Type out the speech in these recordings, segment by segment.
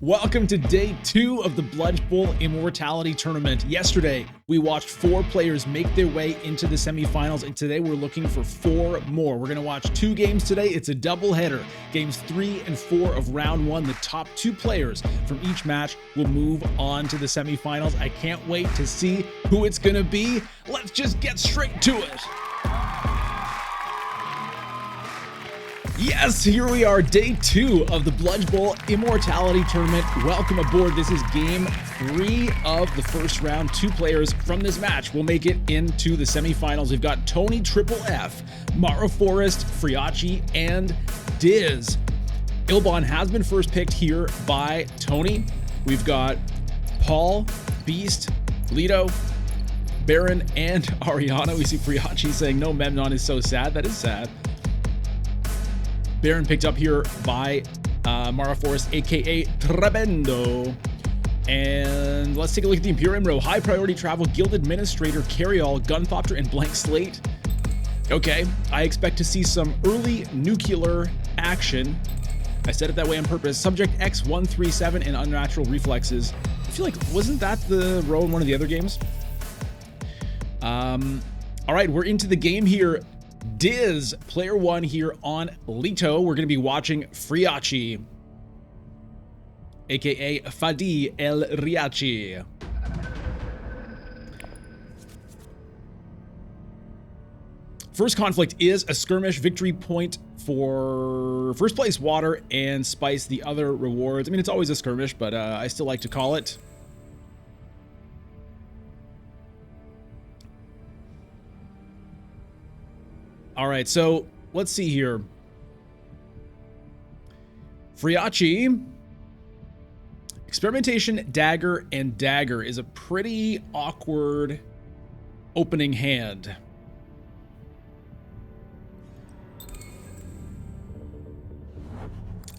Welcome to day 2 of the BLUDGEBOWL Immortality Tournament. Yesterday, we watched 4 players make their way into the semifinals, and today we're looking for 4 more. We're going to watch 2 games today. It's a doubleheader. Games 3 and 4 of round 1. The top 2 players from each match will move on to the semifinals. I can't wait to see who it's going to be. Let's just get straight to it. Yes, here we are, day 2 of the BLUDGEBOWL Immortality Tournament. Welcome aboard. This is game 3 of the first round. 2 players from this match will make it into the semifinals. We've got Tony Triple F, Mara Forest, Friachi, and Diz. Ilbon has been first picked here by Tony. We've got Paul, Beast, Lido, Baron, and Ariana. We see Friachi saying, "No, Memnon is so sad." That is sad. Baron picked up here by Mara Forest, aka Trebendo. And let's take a look at the Imperium row. High priority travel, Guild Administrator, Carryall, Gunthopter, and Blank Slate. Okay, I expect to see some early nuclear action. I said it that way on purpose. Subject X137 and Unnatural Reflexes. I feel like, wasn't that the row in one of the other games? All right, we're into the game here. Diz, player 1 here on Lito. We're going to be watching Friachi, aka Fadi El Riachi. First conflict is a skirmish. Victory point for first place water and spice the other rewards. I mean, it's always a skirmish, but I still like to call it. All right, so let's see here. Friachi, Experimentation, Dagger, and Dagger is a pretty awkward opening hand.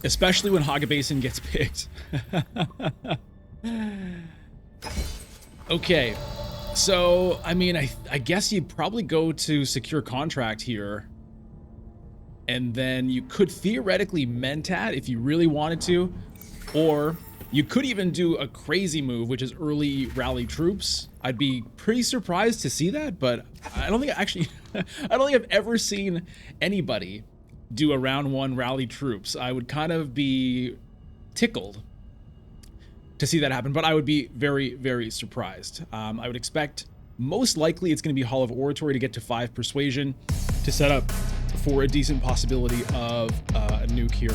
Especially when Hagabasin gets picked. Okay. So, I mean, I guess you'd probably go to secure contract here. And then you could theoretically Mentat if you really wanted to. Or you could even do a crazy move, which is early rally troops. I'd be pretty surprised to see that, but I don't think I don't think I've ever seen anybody do a round 1 rally troops. I would kind of be tickled to see that happen, but I would be very, very surprised. I would expect most likely it's going to be Hall of Oratory to get to 5 Persuasion to set up for a decent possibility of a nuke here.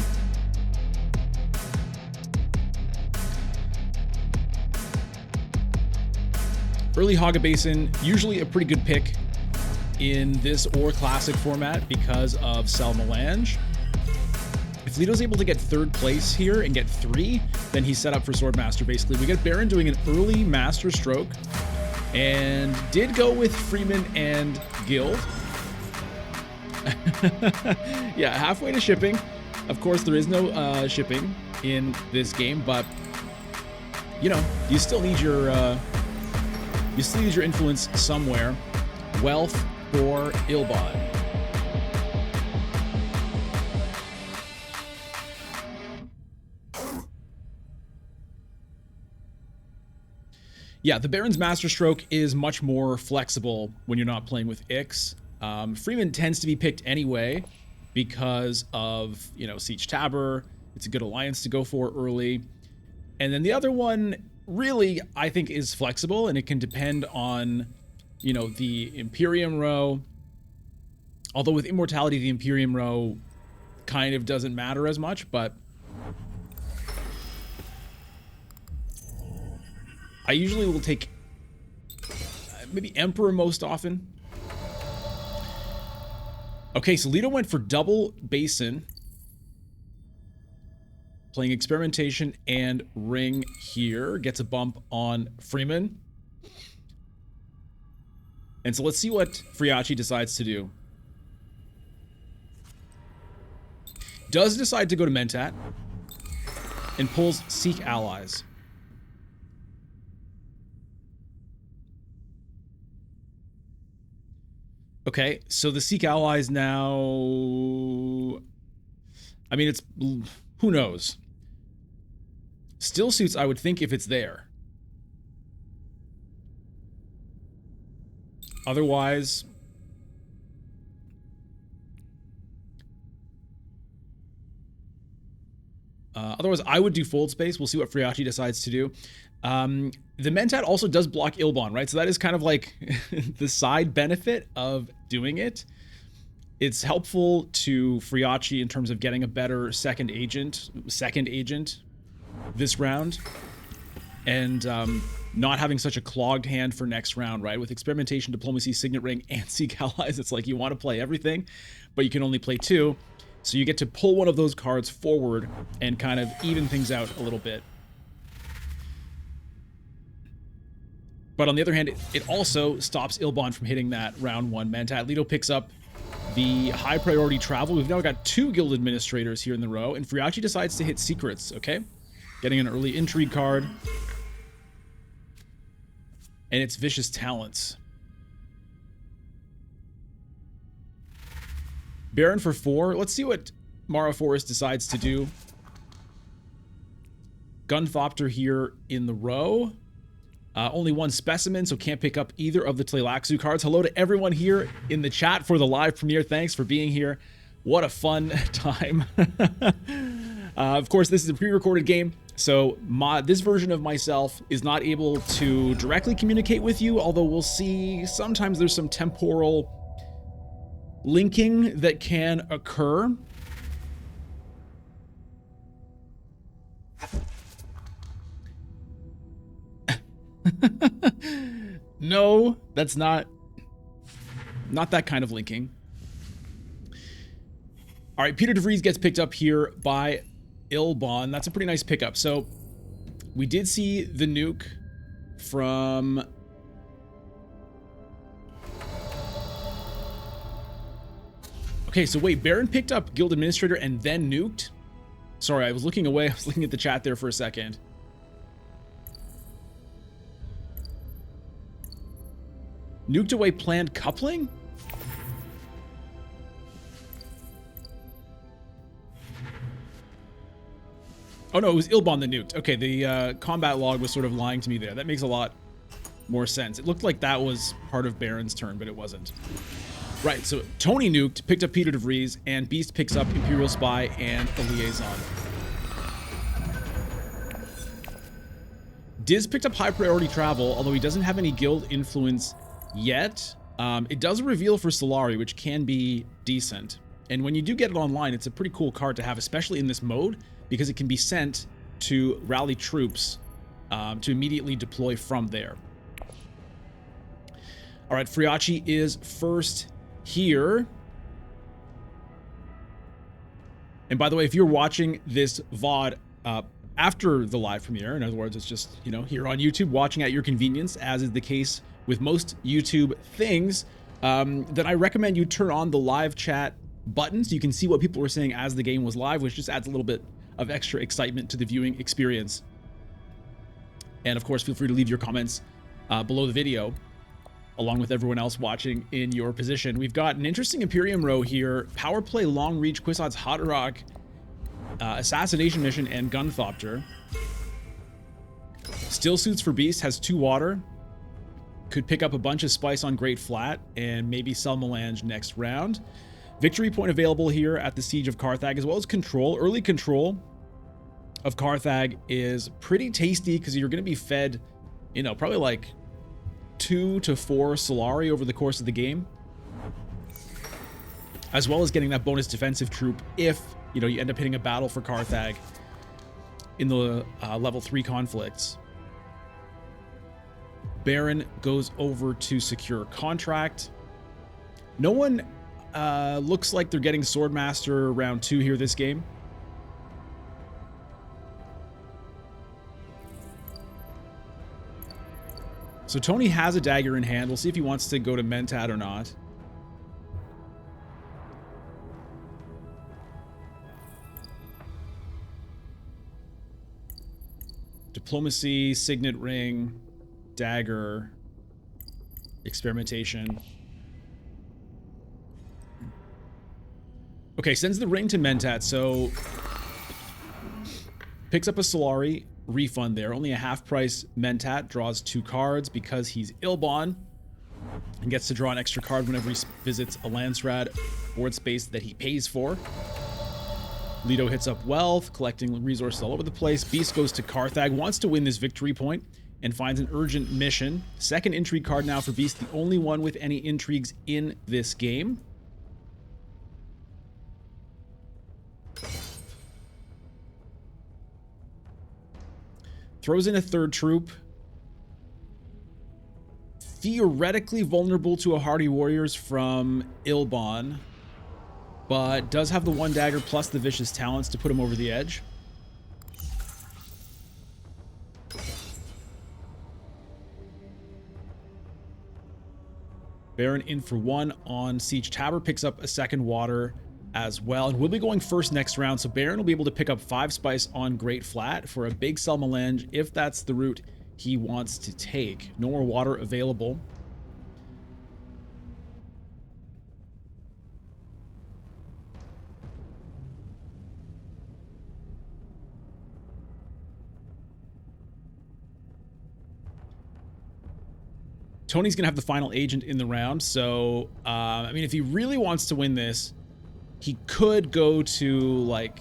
Early Hagabasin, usually a pretty good pick in this or classic format because of Cell Melange. If Lito's able to get 3rd place here and get 3, then he's set up for Swordmaster, basically. We get Baron doing an early Master Stroke, and did go with Freeman and Guild. Yeah, halfway to shipping. Of course, there is no shipping in this game, but, you know, you still need your influence somewhere. Wealth for Ilbon. Yeah, the Baron's Master Stroke is much more flexible when you're not playing with Ix. Freeman tends to be picked anyway because of, you know, Siege Tabber. It's a good alliance to go for early. And then the other one really, I think, is flexible, and it can depend on, you know, the Imperium row. Although with Immortality, the Imperium row kind of doesn't matter as much, but I usually will take maybe Emperor most often. Okay, so Lido went for double Basin, playing Experimentation and Ring here. Gets a bump on Freeman. And so let's see what Friachi decides to do. Does decide to go to Mentat and pulls Seek Allies. Okay, so the Seek Allies now, I mean, it's, who knows? Still suits, I would think, if it's there. Otherwise... otherwise, I would do Fold Space. We'll see what Friachi decides to do. The Mentat also does block Ilbon, right? So that is kind of like the side benefit of doing it. It's helpful to Friachi in terms of getting a better second agent this round. And not having such a clogged hand for next round, right? With Experimentation, Diplomacy, Signet Ring, and Seek Allies, it's like you want to play everything, but you can only play 2. So you get to pull one of those cards forward and kind of even things out a little bit. But on the other hand, it also stops Ilbon from hitting that round 1 Mentat. Leto picks up the high priority travel. We've now got 2 guild administrators here in the row, and Friachi decides to hit secrets, okay? Getting an early intrigue card. And it's Vicious Talents. Baron for 4. Let's see what Mara Forest decides to do. Gunthopter here in the row. Only 1 specimen, so can't pick up either of the Tleilaxu cards. Hello to everyone here in the chat for the live premiere. Thanks for being here. What a fun time. Of course, this is a pre-recorded game, so this version of myself is not able to directly communicate with you, although we'll see sometimes there's some temporal linking that can occur. No, that's not that kind of linking. All right, Peter DeVries gets picked up here by Ilbon. That's a pretty nice pickup. So we did see the nuke from... Okay, so wait, Baron picked up Guild Administrator and then nuked? Sorry, I was looking away. I was looking at the chat there for a second. Nuked away planned coupling? Oh no, it was Ilbon that nuked. Okay, the combat log was sort of lying to me there. That makes a lot more sense. It looked like that was part of Baron's turn, but it wasn't. Right, so Tony nuked, picked up Peter DeVries, and Beast picks up Imperial Spy and a Liaison. Diz picked up high priority travel, although he doesn't have any guild influence yet. It does reveal for Solari, which can be decent. And when you do get it online, it's a pretty cool card to have, especially in this mode, because it can be sent to rally troops to immediately deploy from there. All right, Friachi is first here. And by the way, if you're watching this VOD after the live premiere, in other words, it's just, you know, here on YouTube, watching at your convenience, as is the case with most YouTube things, then I recommend you turn on the live chat button so you can see what people were saying as the game was live, which just adds a little bit of extra excitement to the viewing experience. And of course, feel free to leave your comments below the video, along with everyone else watching in your position. We've got an interesting Imperium row here. Power play, long reach, Kwisatz Haderach, assassination mission, and Gunthopter. Still suits for Beast, has 2 water. Could pick up a bunch of spice on Great Flat and maybe sell Melange next round. Victory point available here at the Siege of Carthag, as well as control. Early control of Carthag is pretty tasty because you're going to be fed, you know, probably like 2 to 4 Solari over the course of the game, as well as getting that bonus defensive troop if, you know, you end up hitting a battle for Carthag in the level 3 conflicts. Baron goes over to secure contract. No one looks like they're getting Swordmaster round 2 here this game. So Tony has a dagger in hand. We'll see if he wants to go to Mentat or not. Diplomacy, Signet Ring, dagger, experimentation. Okay, sends the ring to Mentat, so picks up a Solari refund there. Only a half price Mentat, draws 2 cards because he's Ilbon, and gets to draw an extra card whenever he visits a Landsrad board space that he pays for. Leto hits up Wealth, collecting resources all over the place. Beast goes to Carthag, wants to win this victory point, and finds an urgent mission. Second intrigue card now for Beast, the only one with any intrigues in this game. Throws in a 3rd troop. Theoretically vulnerable to a Hardy Warriors from Ilbon, but does have the 1 dagger plus the vicious talents to put him over the edge. Baron in for 1 on Siege Tabber, picks up a 2nd water as well, and we'll be going first next round, so Baron will be able to pick up 5 spice on Great Flat for a big Selma-Lange if that's the route he wants to take. No more water available. Tony's gonna have the final agent in the round, so I mean, if he really wants to win this, he could go to, like,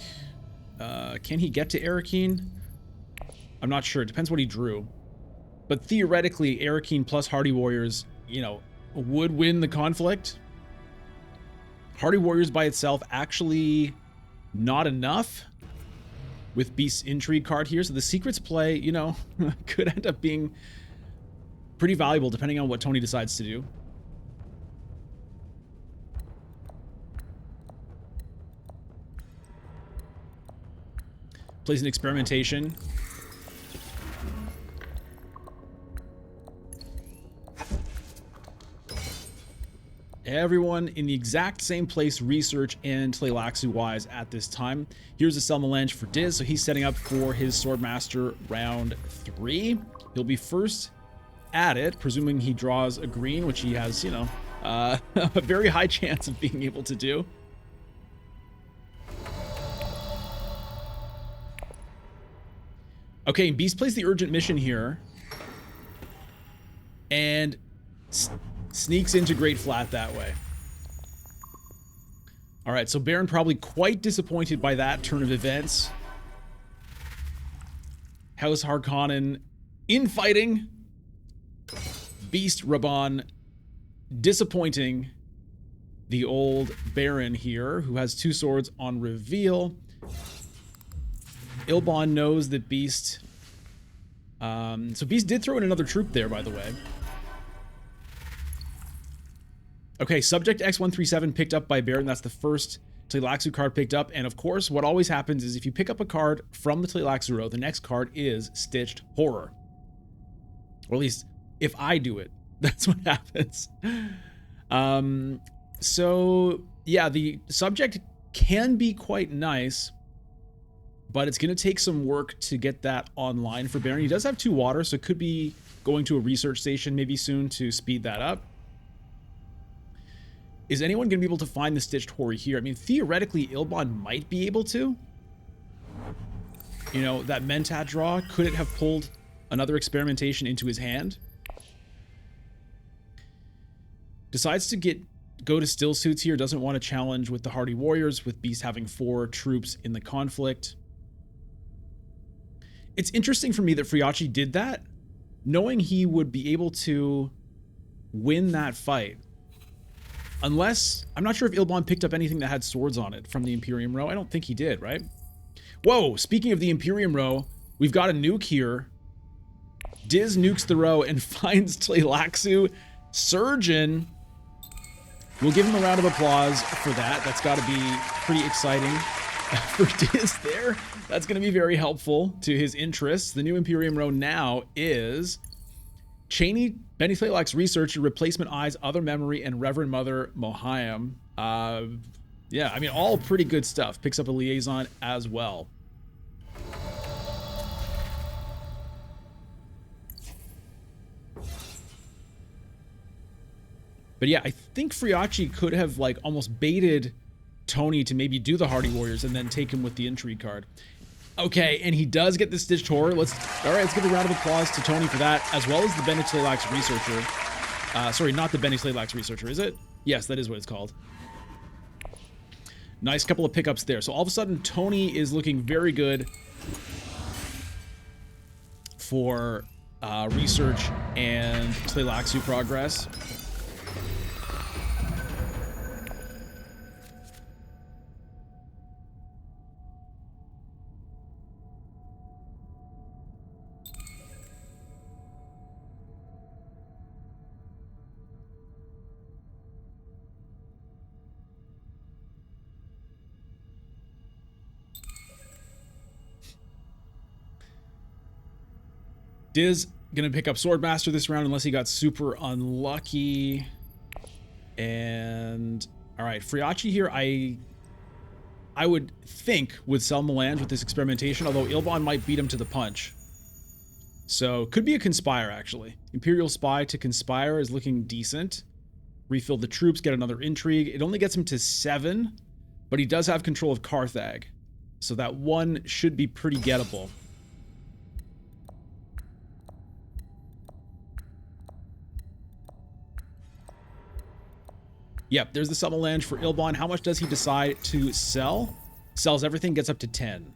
can he get to Arakeen? I'm not sure. It depends what he drew. But theoretically, Arakeen plus Hardy Warriors, you know, would win the conflict. Hardy Warriors by itself actually not enough with Beast's Intrigue card here. So the Secrets play, you know, could end up being pretty valuable depending on what Tony decides to do. Plays an experimentation. Everyone in the exact same place, research and Tleilaxu wise at this time. Here's a Selma-Lange for Diz, so he's setting up for his Swordmaster round 3. He'll be first at it, presuming he draws a green, which he has, you know, a very high chance of being able to do. Okay, Beast plays the urgent mission here and sneaks into Great Flat that way. All right, so Baron probably quite disappointed by that turn of events. House Harkonnen infighting. Beast Raban disappointing the old Baron here, who has 2 swords on reveal. Ilbon knows that Beast... so Beast did throw in another troop there, by the way. Okay, Subject X137 picked up by Baron. That's the first Tleilaxu card picked up. And of course, what always happens is if you pick up a card from the Tleilaxu row, the next card is Stitched Horror. Or at least, if I do it, that's what happens. So, yeah, the Subject can be quite nice, but it's going to take some work to get that online for Baron. He does have 2 water, so it could be going to a research station maybe soon to speed that up. Is anyone going to be able to find the Stitched Horror here? I mean, theoretically, Ilbon might be able to. You know, that Mentat draw, could it have pulled another experimentation into his hand? Decides to go to Still Suits here. Doesn't want to challenge with the Hardy Warriors, with Beast having 4 troops in the conflict. It's interesting for me that Friachi did that, knowing he would be able to win that fight. Unless, I'm not sure if Ilbon picked up anything that had swords on it from the Imperium row. I don't think he did, right? Whoa, speaking of the Imperium row, we've got a nuke here. Diz nukes the row and finds Tleilaxu. Surgeon. We'll give him a round of applause for that. That's got to be pretty exciting for Diz there. That's going to be very helpful to his interests. The new Imperium row now is Cheney, Benny Tleilax Researcher, Replacement Eyes, Other Memory, and Reverend Mother Mohayim. Yeah, I mean, all pretty good stuff. Picks up a liaison as well. But yeah, I think Friachi could have almost baited Tony to maybe do the Hardy Warriors and then take him with the Intrigue card. Okay, and he does get the Stitched Horror. All right, let's give a round of applause to Tony for that, as well as the Bennett Slaylax Researcher. Sorry, not the Bennett Slaylax Researcher, is it? Yes, that is what it's called. Nice couple of pickups there. So all of a sudden, Tony is looking very good for research and Slaylaxu progress. Diz gonna pick up Swordmaster this round unless he got super unlucky. And all right, Friachi here, I would think would sell Melange with this experimentation, although Ilbon might beat him to the punch. So could be a Conspire actually. Imperial Spy to Conspire is looking decent. Refill the troops, get another Intrigue. It only gets him to 7, but he does have control of Carthag. So that 1 should be pretty gettable. Yep, there's the Summelange for Ilbon. How much does he decide to sell? Sells everything, gets up to 10.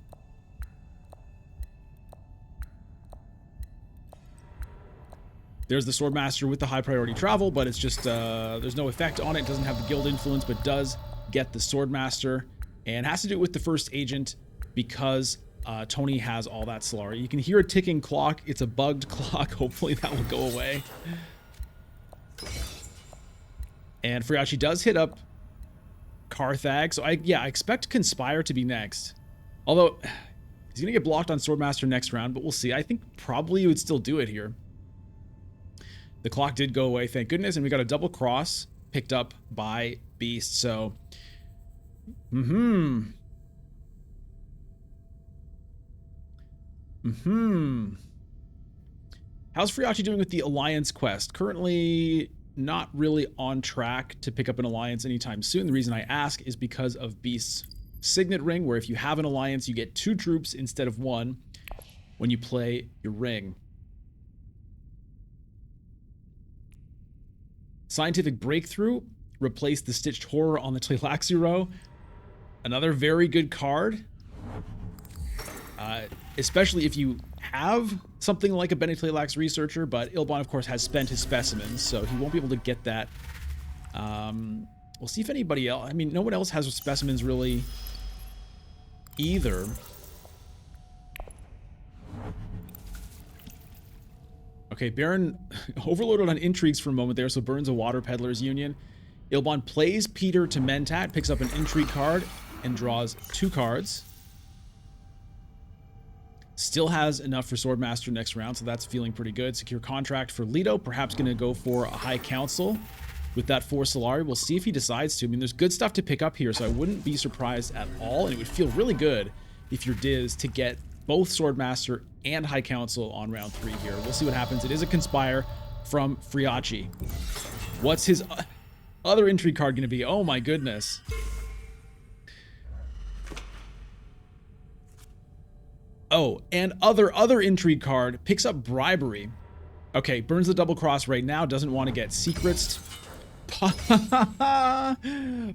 There's the Swordmaster with the high priority travel, but it's just, there's no effect on it. It doesn't have the guild influence, but does get the Swordmaster. And has to do it with the first agent because Tony has all that Solari. You can hear a ticking clock. It's a bugged clock. Hopefully that will go away. And Friachi does hit up Carthag. So I expect Conspire to be next. Although he's gonna get blocked on Swordmaster next round, but we'll see. I think probably he would still do it here. The clock did go away, thank goodness, and we got a double cross picked up by Beast. So How's Friachi doing with the Alliance quest? Currently not really on track to pick up an alliance anytime soon. The reason I ask is because of Beast's Signet Ring, where if you have an alliance, you get 2 troops instead of 1 when you play your ring. Scientific Breakthrough, replace the Stitched Horror on the Tleilaxu row. Another very good card. Especially if you have something like a Bennett Tleilax Researcher, but Ilbon, of course, has spent his specimens, so he won't be able to get that. We'll see if anybody else... I mean, no one else has specimens, really, either. Okay, Baron overloaded on intrigues for a moment there, so burns a Water Peddler's Union. Ilbon plays Peter to Mentat, picks up an intrigue card, and draws 2 cards. Still has enough for Swordmaster next round, so that's feeling pretty good. Secure contract for Leto, perhaps going to go for a High Council with that 4 Solari. We'll see if he decides to. I mean, there's good stuff to pick up here, so I wouldn't be surprised at all, and it would feel really good if you're Diz to get both Swordmaster and High Council on round 3 here. We'll see what happens. It is a Conspire from Friachi. What's his other intrigue card going to be? Oh my goodness. Oh, and other intrigue card picks up Bribery. Okay, burns the double cross right now, doesn't want to get secrets.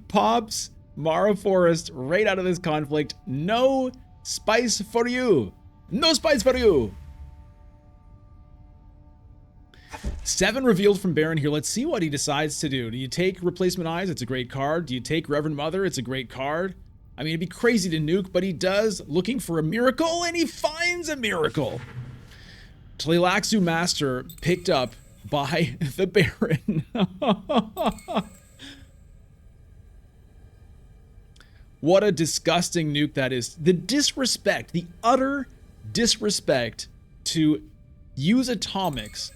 Pops Mara Forest right out of this conflict. No spice for you. No spice for you. 7 revealed from Baron here. Let's see what he decides to do. Do you take Replacement Eyes? It's a great card. Do you take Reverend Mother? It's a great card. I mean, it'd be crazy to nuke, but he does, looking for a miracle, and he finds a miracle. Tleilaxu Master picked up by the Baron. What a disgusting nuke that is. The disrespect, the utter disrespect to use atomics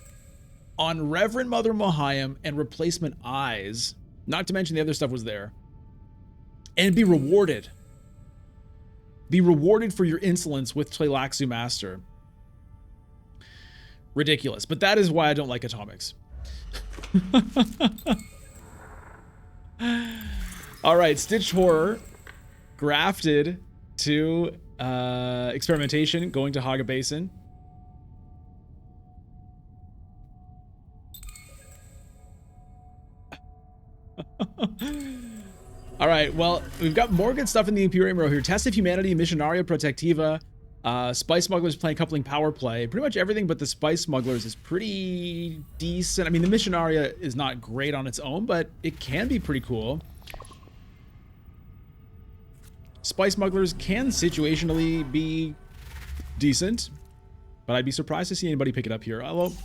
on Reverend Mother Mohayim and Replacement Eyes, not to mention the other stuff was there, and be rewarded. Be rewarded for your insolence with Tleilaxu Master. Ridiculous. But that is why I don't like atomics. All right, Stitched Horror grafted to Experimentation going to Haga Basin. All right, well, we've got more good stuff in the Imperium row here. Test of Humanity, Missionaria Protectiva, Spice Smugglers playing coupling power play. Pretty much everything but the Spice Smugglers is pretty decent. I mean, the Missionaria is not great on its own, but it can be pretty cool. Spice Smugglers can situationally be decent, but I'd be surprised to see anybody pick it up here. Although,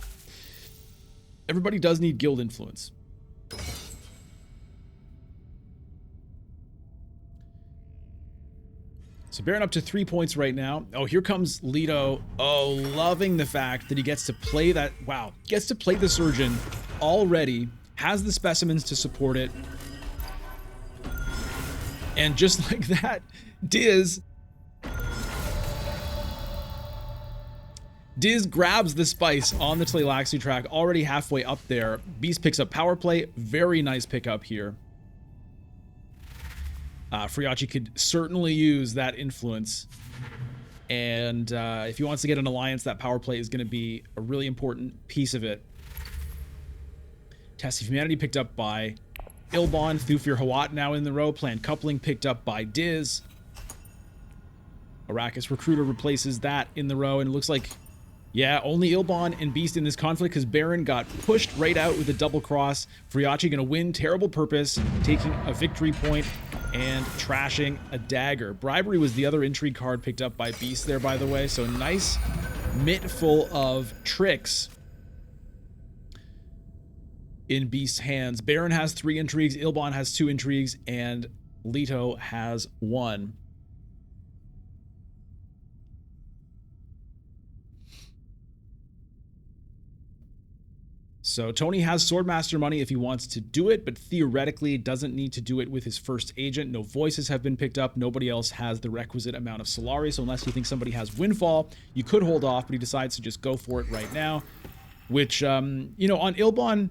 everybody does need guild influence. So Baron up to 3 points right now. Oh, here comes Leto. Oh, loving the fact that he gets to play that. Wow, gets to play the Surgeon already. Has the specimens to support it. And just like that, Diz grabs the spice on the Tleilaxu track, already halfway up there. Beast picks up power play. Very nice pickup here. Friachi could certainly use that influence. And if he wants to get an alliance, that power play is going to be a really important piece of it. Test of Humanity picked up by Ilbon. Thufir Hawat now in the row. Planned coupling picked up by Diz. Arrakis Recruiter replaces that in the row. And it looks like, yeah, only Ilbon and Beast in this conflict because Baron got pushed right out with a double cross. Friachi going to win Terrible Purpose, taking a victory point and trashing a dagger. Bribery was the other intrigue card picked up by Beast there, by the way. So nice mitt full of tricks in Beast's hands. Baron has 3 intrigues, Ilbon has 2 intrigues, and Leto has 1. So Tony has Swordmaster money if he wants to do it, but theoretically doesn't need to do it with his first agent. No voices have been picked up. Nobody else has the requisite amount of Solari. So unless you think somebody has Windfall, you could hold off, but he decides to just go for it right now, which, you know, on Ilbon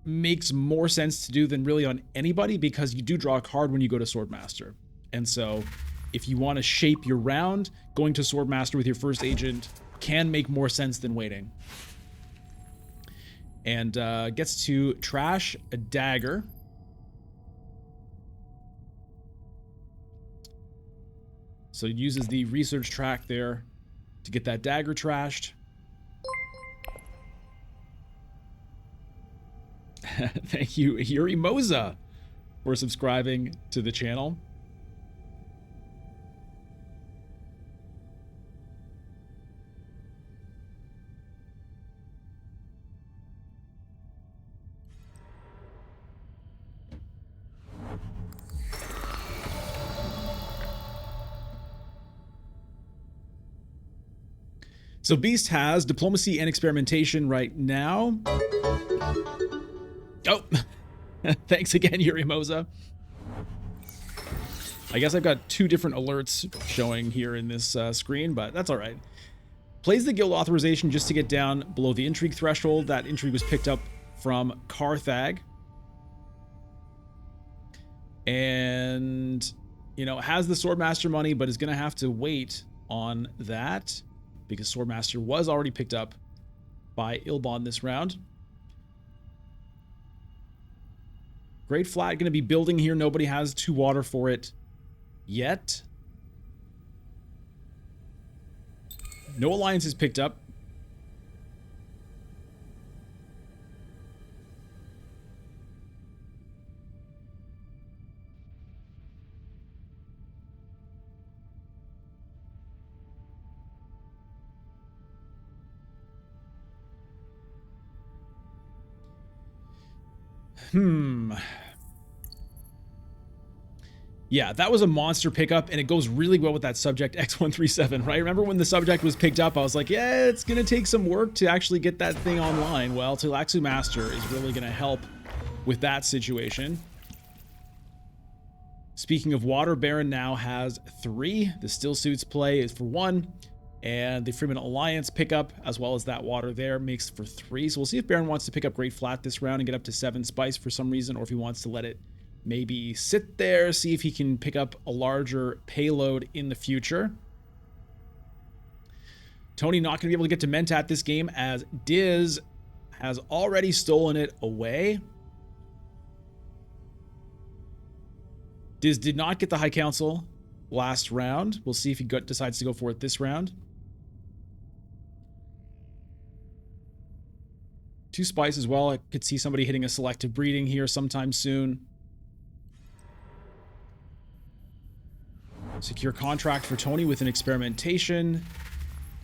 makes more sense to do than really on anybody because you do draw a card when you go to Swordmaster. And so if you want to shape your round, going to Swordmaster with your first agent can make more sense than waiting. And gets to trash a dagger. So he uses the research track there to get that dagger trashed. Thank you, Yuri Moza, for subscribing to the channel. So Beast has Diplomacy and Experimentation right now. Oh, thanks again, Yuri Moza. I guess I've got 2 different alerts showing here in this screen, but that's all right. Plays the guild authorization just to get down below the intrigue threshold. That intrigue was picked up from Carthag. And, you know, has the Swordmaster money, but is going to have to wait on that because Swordmaster was already picked up by Ilbon this round. Great Flat going to be building here. Nobody has 2 water for it yet. No alliances picked up. Yeah, that was a monster pickup, and it goes really well with that subject X137, right? Remember when the subject was picked up, I was like, yeah, it's going to take some work to actually get that thing online. Well, Tleilaxu Master is really going to help with that situation. Speaking of water, Baron now has 3. The Still Suits play is for 1. And the Freeman Alliance pickup, as well as that water there, makes for 3. So we'll see if Baron wants to pick up Great Flat this round and get up to 7 spice for some reason, or if he wants to let it maybe sit there, see if he can pick up a larger payload in the future. Tony not going to be able to get to Mentat this game as Diz has already stolen it away. Diz did not get the High Council last round. We'll see if he decides to go for it this round. 2 spice as well. I could see somebody hitting a selective breeding here sometime soon. Secure contract for Tony with an experimentation.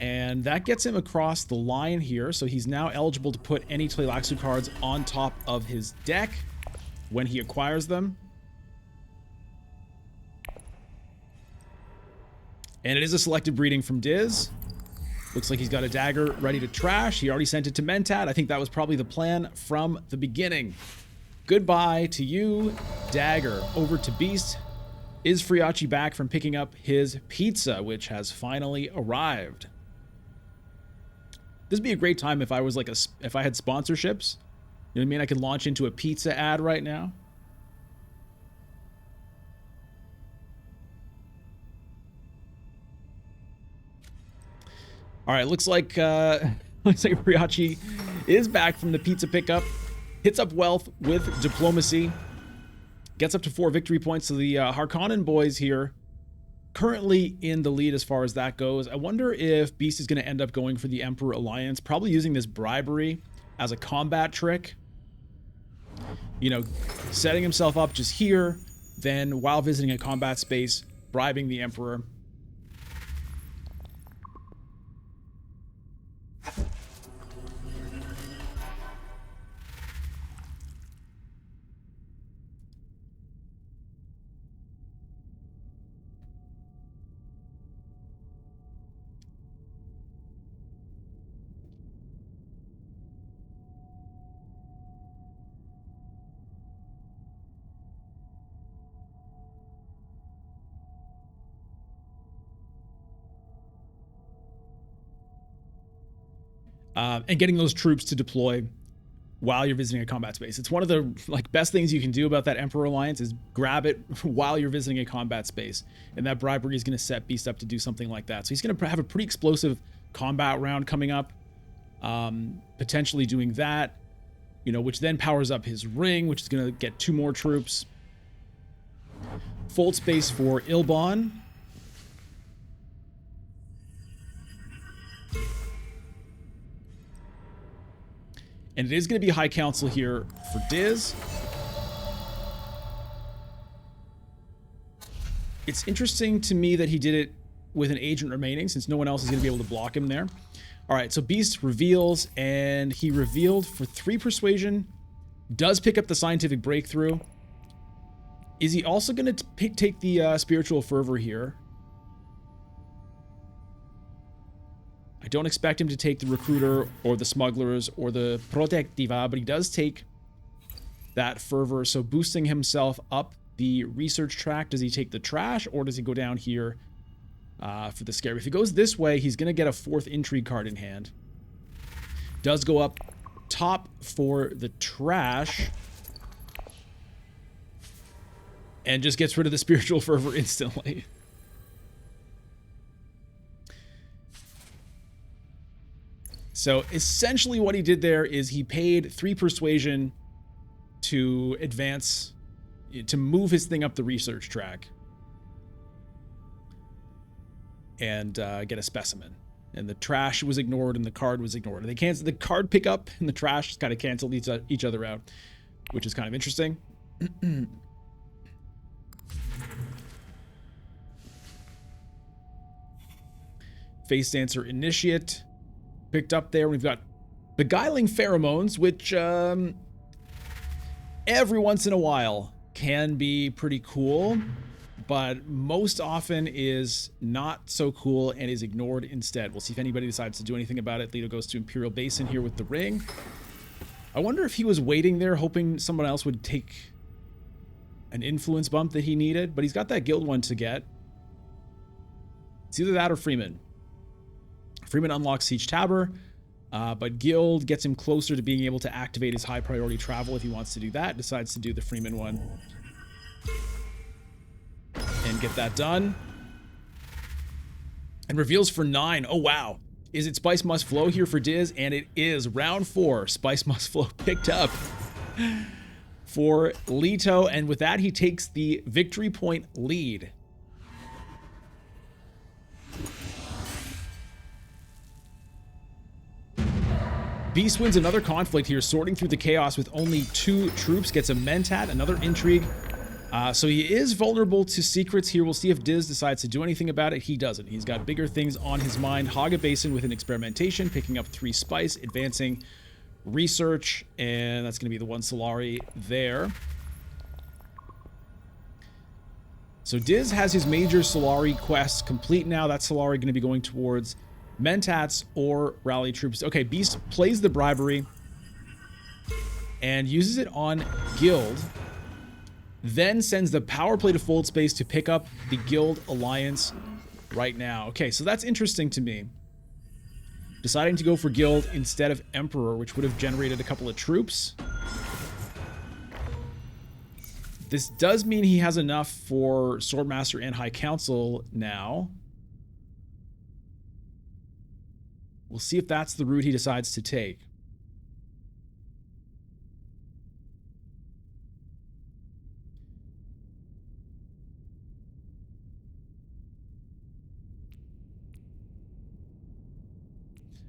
And that gets him across the line here. So he's now eligible to put any Tleilaxu cards on top of his deck when he acquires them. And it is a selective breeding from Diz. Looks like he's got a dagger ready to trash. He already sent it to Mentat. I think that was probably the plan from the beginning. Goodbye to you, Dagger. Over to Beast. Is Friachi back from picking up his pizza, which has finally arrived? This would be a great time if I was like if I had sponsorships. You know what I mean? I could launch into a pizza ad right now. All right, looks like Friachi is back from the pizza pickup. Hits up wealth with diplomacy. Gets up to 4 victory points. So the Harkonnen boys here currently in the lead as far as that goes. I wonder if Beast is going to end up going for the Emperor Alliance, probably using this bribery as a combat trick. You know, setting himself up just here, then while visiting a combat space, bribing the Emperor. And getting those troops to deploy while you're visiting a combat space. It's one of the best things you can do about that Emperor Alliance is grab it while you're visiting a combat space. And that bribery is going to set Beast up to do something like that. So he's going to have a pretty explosive combat round coming up. Potentially doing that, you know, which then powers up his ring, which is going to get 2 more troops. Fold space for Ilbon. And it is going to be High Council here for Diz. It's interesting to me that he did it with an agent remaining, since no one else is going to be able to block him there. All right, so Beast reveals, and he revealed for 3 persuasion. Does pick up the scientific breakthrough. Is he also going to take the spiritual fervor here? I don't expect him to take the recruiter or the smugglers or the protectiva, but he does take that fervor. So boosting himself up the research track. Does he take the trash or does he go down here for the scare? If he goes this way, he's going to get a 4th intrigue card in hand. Does go up top for the trash. And just gets rid of the spiritual fervor instantly. So essentially what he did there is he paid 3 persuasion to advance, to move his thing up the research track. And get a specimen. And the trash was ignored and the card was ignored. They canceled the card pickup and the trash kind of canceled each other out, which is kind of interesting. Face Dancer Initiate picked up there. We've got Beguiling Pheromones, which every once in a while can be pretty cool, but most often is not so cool and is ignored instead. We'll see if anybody decides to do anything about it. Leto goes to Imperial Basin here with the ring. I wonder if he was waiting there hoping someone else would take an influence bump that he needed, but he's got that guild one to get. It's either that or Freeman. Freeman unlocks Siege Tabber, but Guild gets him closer to being able to activate his high priority travel if he wants to do that. Decides to do the Freeman one. And get that done. And reveals for 9. Oh, wow. Is it Spice Must Flow here for Diz? And it is. Round 4. Spice Must Flow picked up for Leto. And with that, he takes the victory point lead. Beast wins another conflict here, sorting through the chaos with only 2 troops. Gets a Mentat, another intrigue. So he is vulnerable to secrets here. We'll see if Diz decides to do anything about it. He doesn't. He's got bigger things on his mind. Haga Basin with an experimentation, picking up 3 spice, advancing research, and that's going to be the 1 Solari there. So Diz has his major Solari quest complete now. That Solari going to be going towards Mentats or rally troops. Okay, Beast plays the bribery and uses it on Guild. Then sends the power play to Fold Space to pick up the Guild Alliance right now. Okay, so that's interesting to me. Deciding to go for Guild instead of Emperor, which would have generated a couple of troops. This does mean he has enough for Swordmaster and High Council now. We'll see if that's the route he decides to take.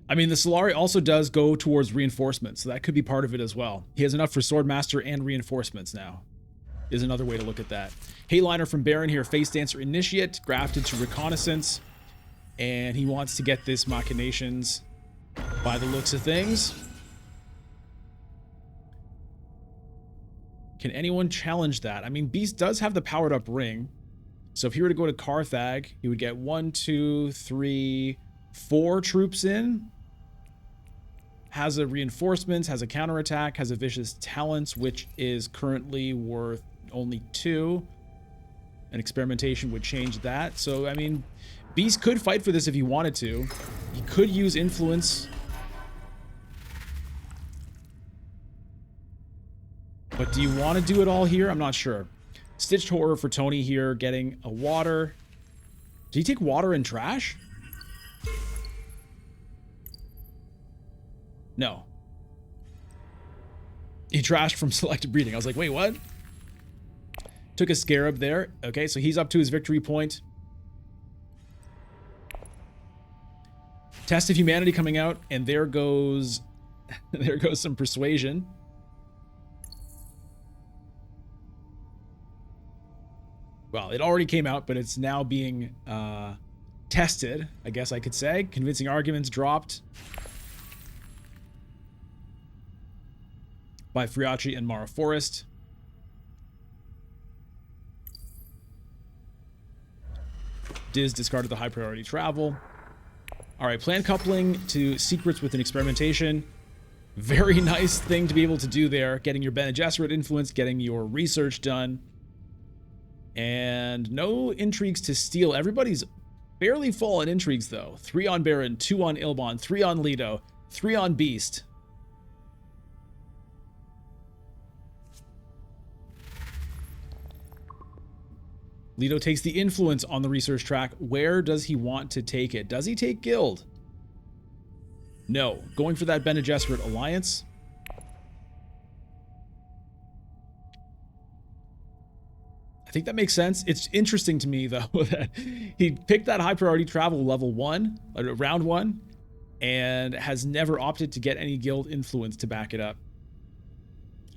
I mean, the Solari also does go towards reinforcements, so that could be part of it as well. He has enough for Swordmaster and reinforcements now, is another way to look at that. Hayliner from Baron here, Face Dancer Initiate, grafted to Reconnaissance, and he wants to get this Machinations by the looks of things. Can anyone challenge that? I mean, Beast does have the powered up ring, so if he were to go to Carthag, he would get 1, 2, 3, 4 troops in. Has a reinforcements, has a counterattack, has a vicious talents, which is currently worth only 2. An experimentation would change that. So, I mean, Beast could fight for this if he wanted to. He could use influence. But do you want to do it all here? I'm not sure. Stitched Horror for Tony here, getting a water. Did he take water and trash? No. He trashed from selected breeding. I was like, wait, what? Took a Scarab there. Okay, so he's up to his victory point. Test of Humanity coming out, and there goes there goes some persuasion. Well, it already came out, but it's now being tested, I guess I could say. Convincing arguments dropped by Friachi and Mara Forest. Diz discarded the high priority travel. All right, plan coupling to secrets with an experimentation. Very nice thing to be able to do there. Getting your Bene Gesserit influence, getting your research done. And no intrigues to steal. Everybody's barely full on intrigues, though. 3 on Baron, 2 on Ilbon, 3 on Leto, 3 on Beast. Leto takes the influence on the research track. Where does he want to take it? Does he take Guild? No. Going for that Bene Gesserit alliance. I think that makes sense. It's interesting to me, though, that he picked that high priority travel level 1, round 1, and has never opted to get any Guild influence to back it up.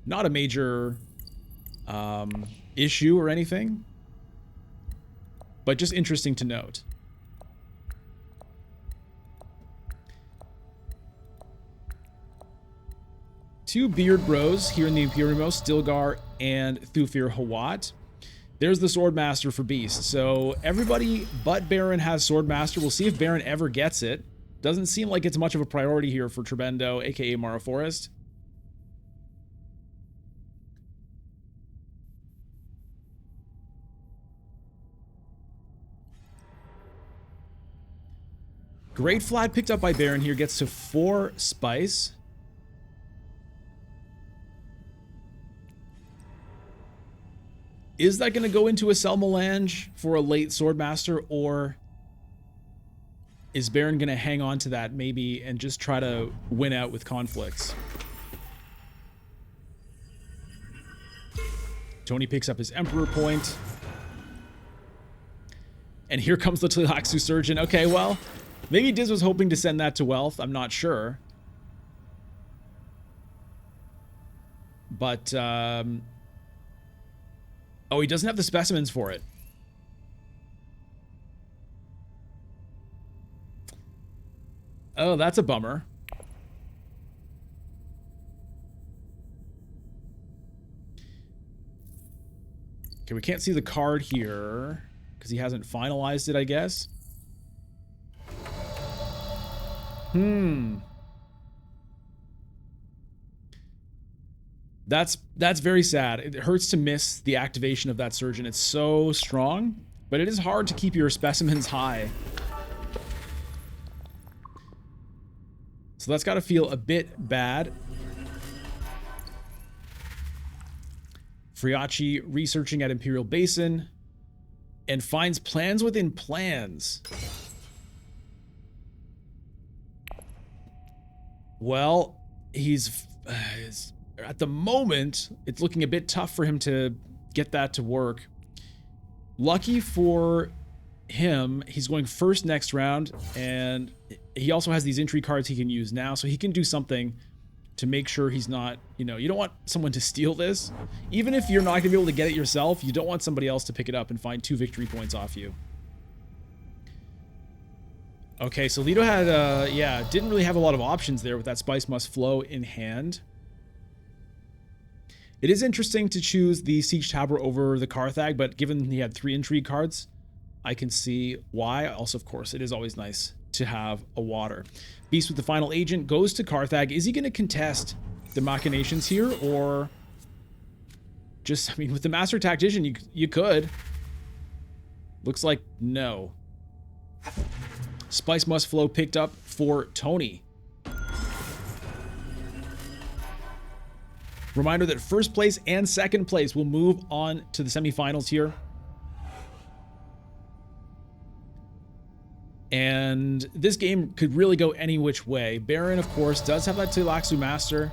Not a major issue or anything, but just interesting to note. Two Beard Bros here in the Imperium, Stilgar and Thufir Hawat. There's the Swordmaster for Beast. So everybody but Baron has Swordmaster. We'll see if Baron ever gets it. Doesn't seem like it's much of a priority here for Trebendo, aka Mara Forest. Great Flat picked up by Baron here, gets to 4 spice. Is that going to go into a Cell Melange for a late Swordmaster, or is Baron going to hang on to that maybe and just try to win out with conflicts? Tony picks up his Emperor point. And here comes the Tleilaxu Surgeon. Okay, well, maybe Diz was hoping to send that to Wealth. I'm not sure. But, oh, he doesn't have the specimens for it. Oh, that's a bummer. Okay, we can't see the card here because he hasn't finalized it, I guess. That's very sad. It hurts to miss the activation of that Surgeon. It's so strong, but it is hard to keep your specimens high. So that's got to feel a bit bad. Friacci researching at Imperial Basin and finds plans within plans. Well, he's at the moment, it's looking a bit tough for him to get that to work. Lucky for him, he's going first next round, and he also has these entry cards he can use now, so he can do something to make sure he's not, you know, you don't want someone to steal this. Even if you're not going to be able to get it yourself, you don't want somebody else to pick it up and find 2 victory points off you. Okay, so Leto had, yeah, didn't really have a lot of options there with that Spice Must Flow in hand. It is interesting to choose the Siege Tabor over the Carthag, but given he had 3 intrigue cards, I can see why. Also, of course, it is always nice to have a water. Beast with the final agent goes to Carthag. Is he going to contest the machinations here, or just, I mean, with the Master Tactician, you could. Looks like no. Spice Must Flow picked up for Tony. Reminder that first place and second place will move on to the semifinals here. And this game could really go any which way. Baron, of course, does have that Tleilaxu Master.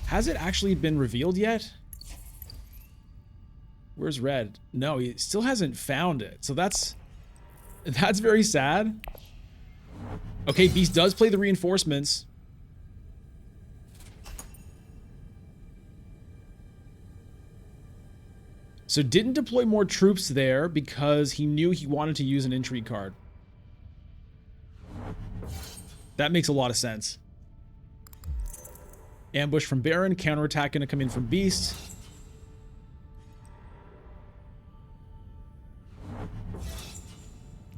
Has it actually been revealed yet? Where's Red? No, he still hasn't found it. So that's very sad. Okay, Beast does play the reinforcements. So didn't deploy more troops there because he knew he wanted to use an intrigue card. That makes a lot of sense. Ambush from Baron, counterattack gonna come in from Beast.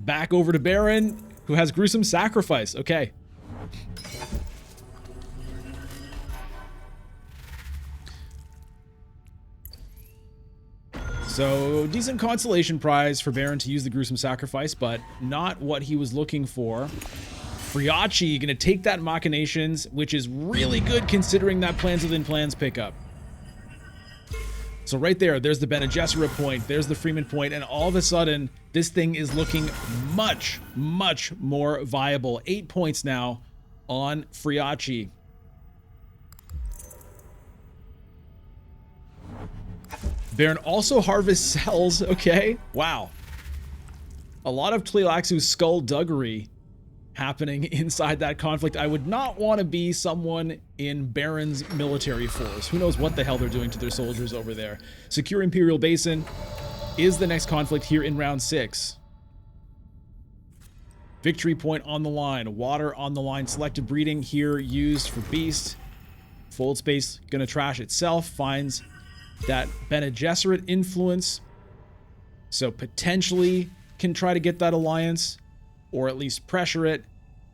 Back over to Baron, who has Gruesome Sacrifice. Okay. So, decent consolation prize for Baron to use the Gruesome Sacrifice, but not what he was looking for. Friacci gonna take that Machinations, which is really good considering that Plans Within Plans pickup. So right there, there's the Bene Gesserit point, there's the Freeman point, and all of a sudden, this thing is looking much, much more viable. 8 points now on Friacci. Baron also harvests cells, okay? Wow. A lot of Tleilaxu's skullduggery happening inside that conflict. I would not want to be someone in Baron's military force. Who knows what the hell they're doing to their soldiers over there. Secure Imperial Basin is the next conflict here in round 6. Victory point on the line. Water on the line. Selective breeding here used for Beast. Fold space gonna trash itself. Finds that Bene Gesserit influence. So potentially can try to get that alliance, or at least pressure it.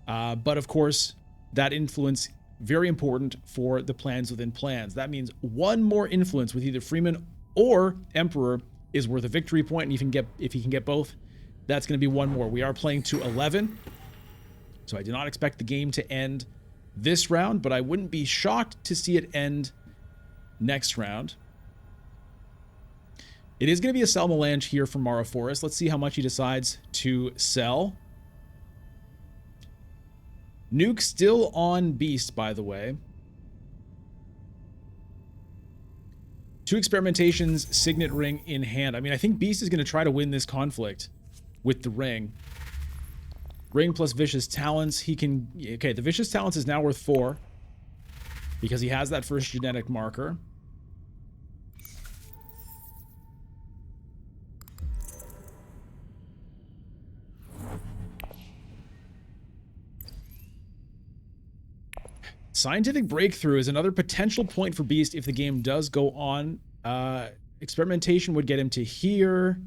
But of course, that influence, very important for the Plans Within Plans. That means one more influence with either Freeman or Emperor is worth a victory point, and if he can get both, that's going to be one more. We are playing to 11, so I do not expect the game to end this round, but I wouldn't be shocked to see it end next round. It is going to be a sell melange here from Mara Forest. Let's see how much he decides to sell. Nuke still on Beast, by the way. 2 experimentations, Signet Ring in hand. I mean, I think Beast is going to try to win this conflict with the ring. Ring plus Vicious Talents. He can... Okay, the Vicious Talents is now worth 4 because he has that first genetic marker. Scientific Breakthrough is another potential point for Beast if the game does go on. Experimentation would get him to here.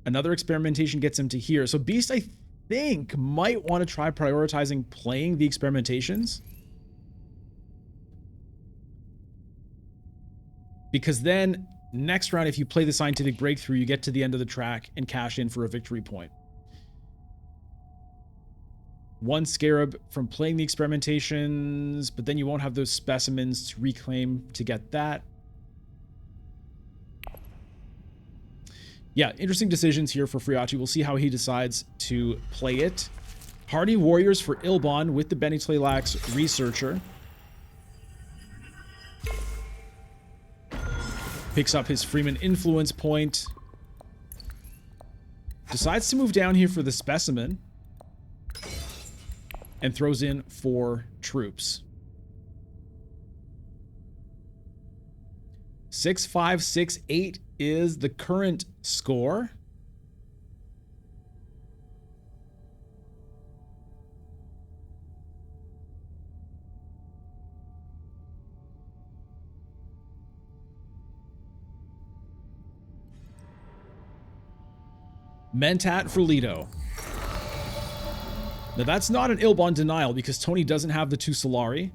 Another experimentation gets him to here. So Beast, I think, might want to try prioritizing playing the experimentations. Because then, next round, if you play the Scientific Breakthrough, you get to the end of the track and cash in for a victory point. 1 Scarab from playing the experimentations, but then you won't have those specimens to reclaim to get that. Yeah, interesting decisions here for Friachi. We'll see how he decides to play it. Hardy Warriors for Ilbon with the Benny Tlaylax Researcher. Picks up his Freeman Influence point. Decides to move down here for the Specimen. And throws in 4 troops. 6-5-6-8 is the current score. Mentat for Leto. Now that's not an Ilbon denial because Tony doesn't have the 2 Solari.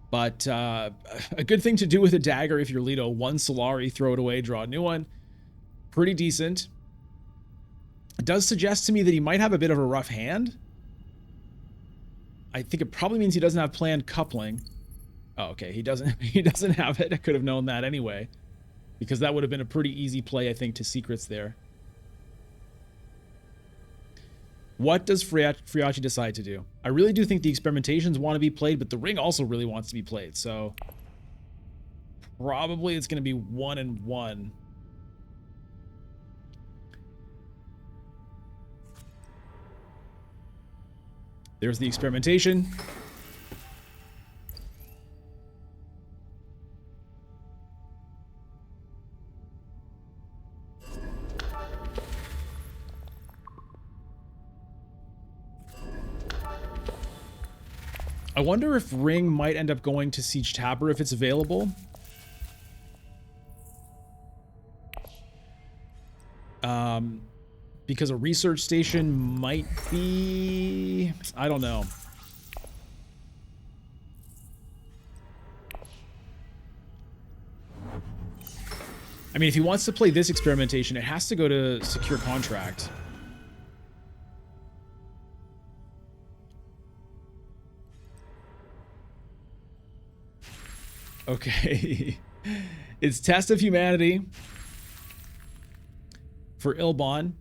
But a good thing to do with a dagger if you're Leto. 1 Solari, throw it away, draw a new one. Pretty decent. It does suggest to me that he might have a bit of a rough hand. I think it probably means he doesn't have planned coupling. Oh, okay, he doesn't have it. I could have known that anyway. Because that would have been a pretty easy play, I think, to secrets there. What does Friachi decide to do? I really do think the experimentations want to be played, but the ring also really wants to be played. So probably it's going to be 1 and 1. There's the experimentation. I wonder if Ring might end up going to Siege Tabor if it's available. Because a research station might be... I don't know. I mean, if he wants to play this experimentation, it has to go to secure contract. Okay. It's Test of Humanity for Ilbon.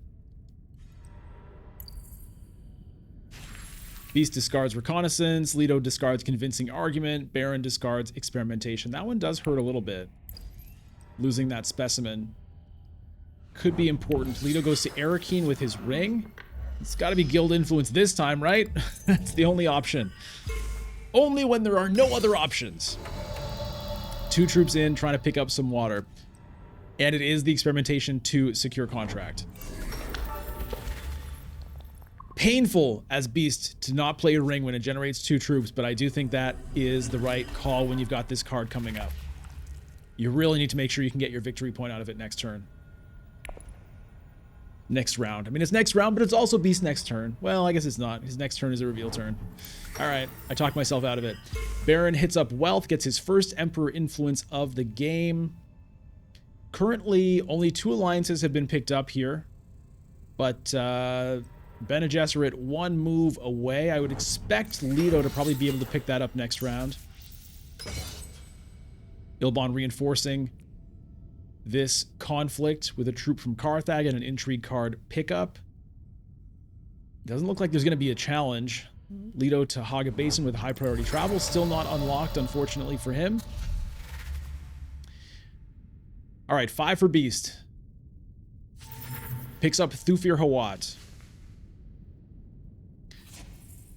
Beast discards Reconnaissance. Leto discards Convincing Argument. Baron discards Experimentation. That one does hurt a little bit. Losing that specimen could be important. Leto goes to Arakeen with his ring. It's got to be Guild Influence this time, right? That's the only option. Only when there are no other options. 2 troops in, trying to pick up some water. And it is the experimentation to secure contract. Painful as Beast to not play a ring when it generates 2 troops, but I do think that is the right call when you've got this card coming up. You really need to make sure you can get your victory point out of it next turn. Next round. I mean, it's next round, but it's also Beast's next turn. Well, I guess it's not. His next turn is a reveal turn. All right, I talked myself out of it. Baron hits up Wealth, gets his first Emperor influence of the game. Currently, only 2 alliances have been picked up here. But Bene Gesserit 1 move away. I would expect Leto to probably be able to pick that up next round. Ilbon reinforcing this conflict with a troop from Carthag and an intrigue card pickup. Doesn't look like there's going to be a challenge. Leto to Haga Basin with high priority travel. Still not unlocked, unfortunately for him. All right, 5 for Beast. Picks up Thufir Hawat.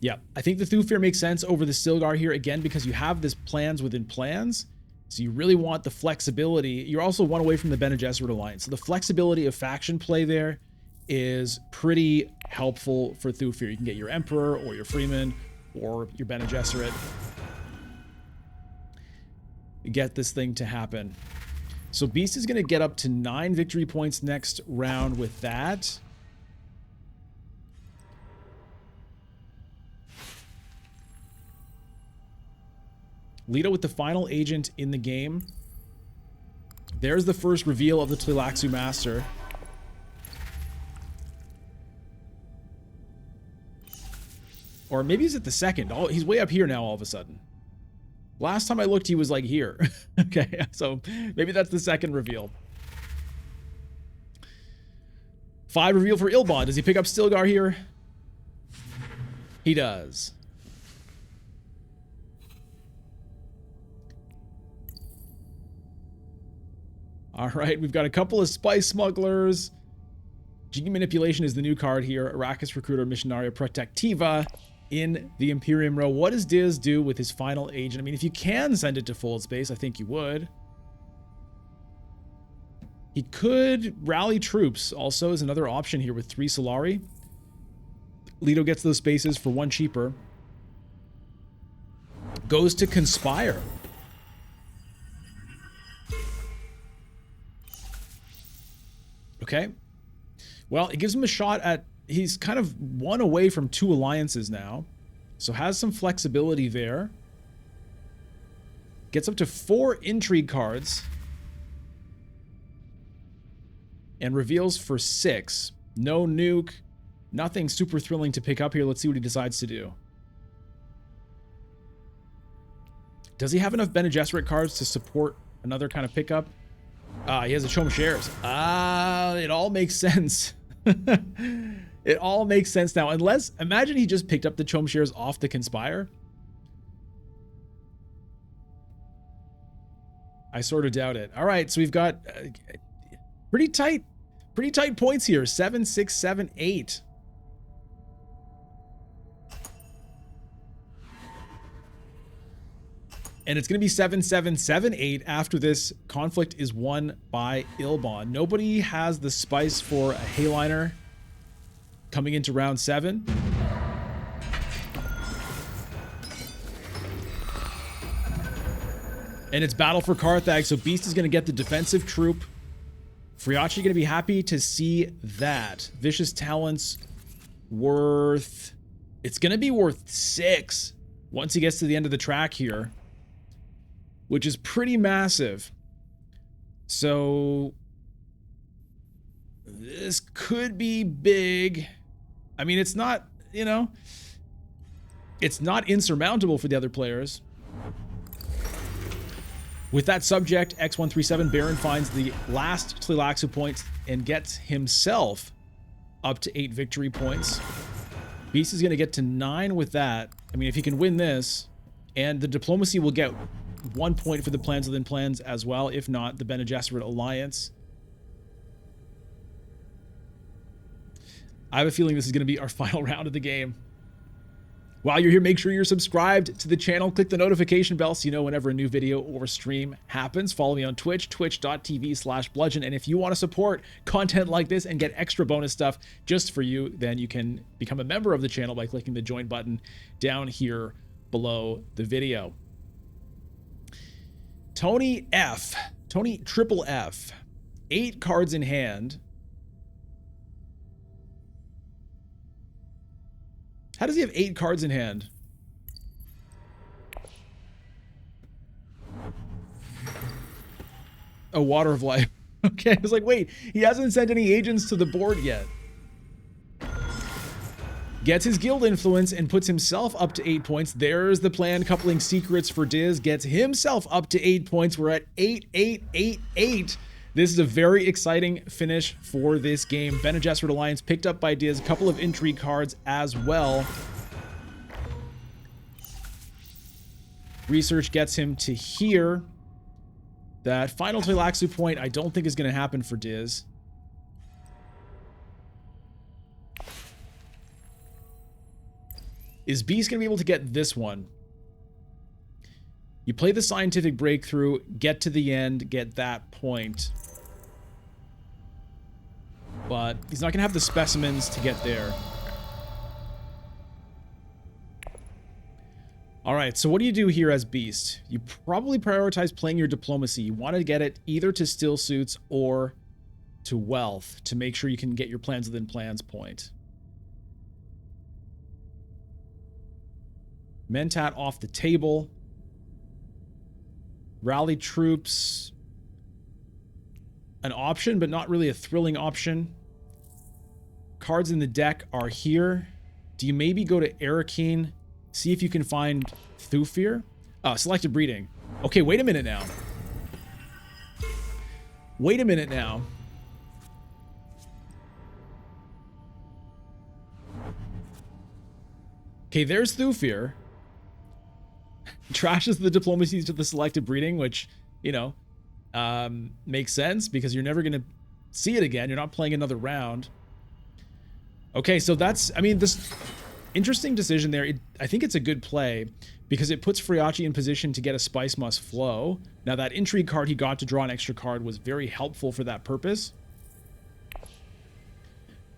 Yeah, I think the Thufir makes sense over the Stilgar here, again, because you have this plans within plans. So you really want the flexibility. You're also one away from the Bene Gesserit Alliance. So the flexibility of faction play there is pretty helpful for Thufir. You can get your Emperor or your Freeman or your Bene Gesserit. Get this thing to happen. So Beast is going to get up to 9 victory points next round with that. Leto with the final agent in the game. There's the first reveal of the Tleilaxu Master. Or maybe is it the second? Oh, he's way up here now all of a sudden. Last time I looked, he was like here. Okay, so maybe that's the second reveal. 5 reveal for Ilbon. Does he pick up Stilgar here? He does. All right, we've got a couple of spice smugglers. Genie Manipulation is the new card here. Arrakis Recruiter Missionaria Protectiva in the Imperium row. What does Diz do with his final agent? I mean, if you can send it to Fold Space, I think you would. He could rally troops also is another option here with 3 Solari. Leto gets those spaces for 1 cheaper. Goes to Conspire. Okay. Well, it gives him a shot at... He's kind of 1 away from 2 alliances now. So has some flexibility there. Gets up to 4 intrigue cards. And reveals for 6. No nuke. Nothing super thrilling to pick up here. Let's see what he decides to do. Does he have enough Bene Gesserit cards to support another kind of pickup? He has a Chom Shares. It all makes sense. It all makes sense now. Unless, imagine he just picked up the Chom Shares off the Conspire. I sort of doubt it. All right, so we've got pretty tight points here. 7, 6, 7, 8. And it's going to be 7, 7, 7, 8 after this conflict is won by Ilbon. Nobody has the spice for a Hayliner coming into round 7. And it's battle for Carthag, so Beast is going to get the defensive troop. Friachi going to be happy to see that. Vicious Talents worth... It's going to be worth 6 once he gets to the end of the track here, which is pretty massive. So this could be big. I mean, it's not, you know, it's not insurmountable for the other players. With that subject, X137 Baron finds the last Tleilaxu points and gets himself up to 8 victory points. Beast is going to get to 9 with that. I mean, if he can win this, and the diplomacy will get 1 point for the plans within plans as well. If not, the Bene Gesserit Alliance. I have a feeling this is going to be our final round of the game. While you're here, make sure you're subscribed to the channel. Click the notification bell so you know whenever a new video or stream happens. Follow me on Twitch, twitch.tv/bludgeon. And if you want to support content like this and get extra bonus stuff just for you, then you can become a member of the channel by clicking the join button down here below the video. Tony F. Tony Triple F. 8 cards in hand. How does he have 8 cards in hand? Oh, Water of Life. Okay, I was like, wait, he hasn't sent any agents to the board yet. Gets his guild influence and puts himself up to 8 points. There's the plan coupling secrets for Diz. Gets himself up to 8 points. We're at 8-8-8-8. This is a very exciting finish for this game. Bene Gesserit Alliance picked up by Diz. A couple of intrigue cards as well. Research gets him to here. That final Tleilaxu point I don't think is going to happen for Diz. Is Beast going to be able to get this one? You play the scientific breakthrough, get to the end, get that point. But he's not going to have the specimens to get there. Alright, so what do you do here as Beast? You probably prioritize playing your diplomacy. You want to get it either to still suits or to wealth to make sure you can get your plans within plans point. Mentat off the table. Rally troops. An option, but not really a thrilling option. Cards in the deck are here. Do you maybe go to Arakeen? See if you can find Thufir? Selected breeding. Okay, wait a minute now. Wait a minute now. Okay, there's Thufir. Trashes the diplomacies to the selected breeding, which, you know, makes sense because you're never going to see it again. You're not playing another round. Okay, so that's, I mean, this interesting decision there. I think it's a good play because it puts Friachi in position to get a Spice Must Flow. Now, that intrigue card he got to draw an extra card was very helpful for that purpose.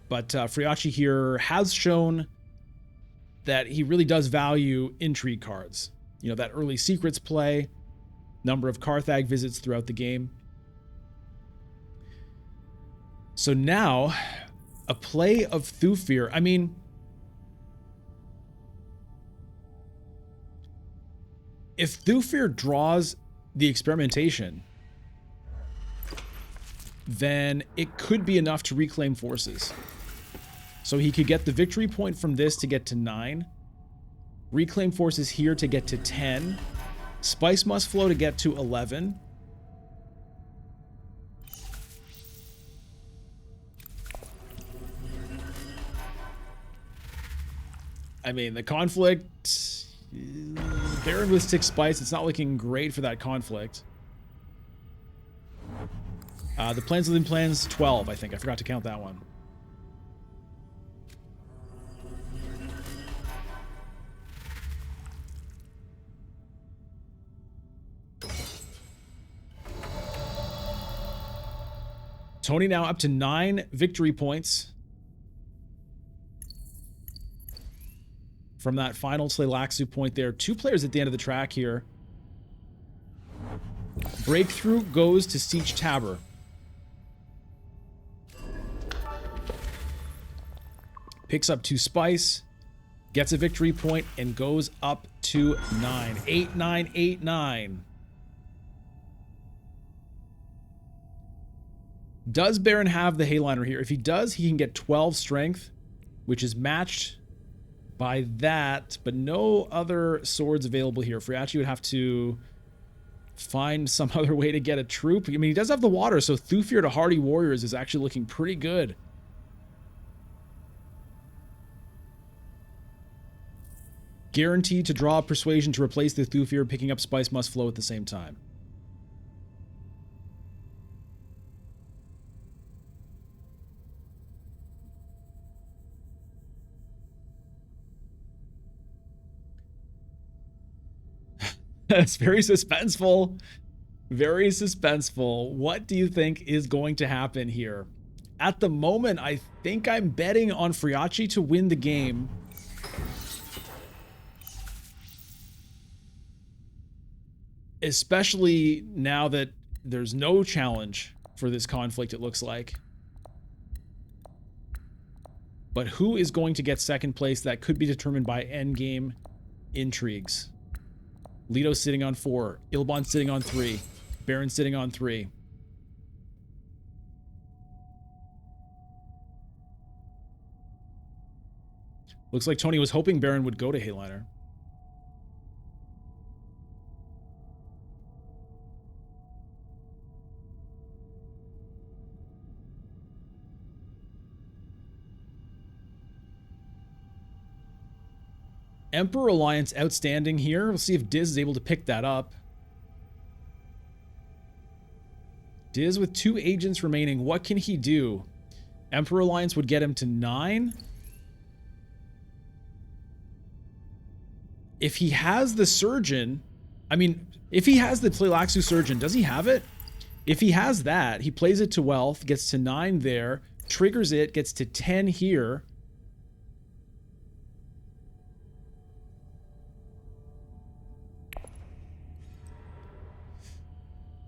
But Friachi here has shown that he really does value intrigue cards. You know, that early secrets play, number of Carthag visits throughout the game. So now, a play of Thufir. I mean, if Thufir draws the experimentation, then it could be enough to reclaim forces. So he could get the victory point from this to get to 9. Reclaim forces here to get to 10. Spice Must Flow to get to 11. I mean, the conflict... Baron with 6 Spice, it's not looking great for that conflict. The plans within plans, 12, I think. I forgot to count that one. Tony now up to 9 victory points from that final Tleilaxu point there. 2 players at the end of the track here. Breakthrough goes to Siege Tabor. Picks up 2 Spice, gets a victory point, and goes up to 9. 8-9, 8-9. Does Baron have the Hayliner here? If he does, he can get 12 strength, which is matched by that, but no other swords available here. Friachi would have to find some other way to get a troop. I mean, he does have the water, so Thufir to Hardy Warriors is actually looking pretty good. Guaranteed to draw Persuasion to replace the Thufir, picking up Spice Must Flow at the same time. It's very suspenseful. Very suspenseful. What do you think is going to happen here? At the moment, I think I'm betting on Friachi to win the game. Especially now that there's no challenge for this conflict, it looks like. But who is going to get second place? That could be determined by endgame intrigues. Leto sitting on 4. Ilbon sitting on 3. Baron sitting on 3. Looks like Tony was hoping Baron would go to Hayliner. Emperor Alliance outstanding here. We'll see if Diz is able to pick that up. Diz with 2 agents remaining. What can he do? Emperor Alliance would get him to 9. If he has the Surgeon, I mean, if he has the Tleilaxu Surgeon, does he have it? If he has that, he plays it to wealth, gets to 9 there, triggers it, gets to 10 here.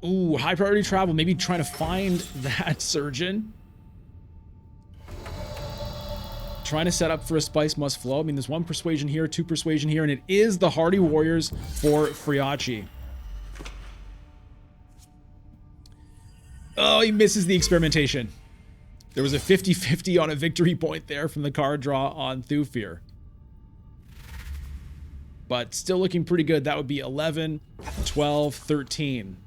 Ooh, high priority travel. Maybe trying to find that surgeon. Trying to set up for a spice must flow. I mean, there's 1 persuasion here, 2 persuasion here, and it is the Hardy Warriors for Friacci. Oh, he misses the experimentation. There was a 50-50 on a victory point there from the card draw on Thufir. But still looking pretty good. That would be 11, 12, 13.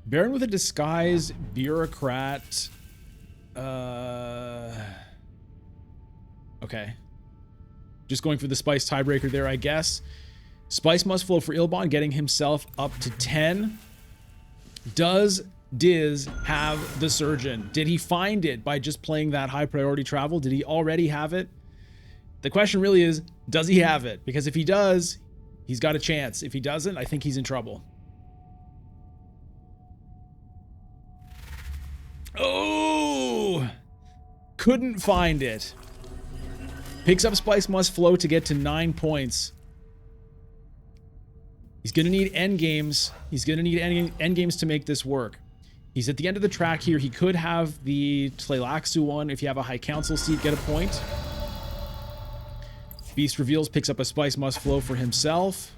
Baron with a disguise, bureaucrat. Okay. Just going for the spice tiebreaker there, I guess. Spice must flow for Ilbon, getting himself up to 10. Does Diz have the surgeon? Did he find it by just playing that high priority travel? Did he already have it? The question really is, does he have it? Because if he does, he's got a chance. If he doesn't, I think he's in trouble. Oh, couldn't find it. Picks up Spice Must Flow to get to 9 points. He's going to need end games. He's going to need end games to make this work. He's at the end of the track here. He could have the Tleilaxu one. If you have a High Council seat, get a point. Beast reveals, picks up a Spice Must Flow for himself.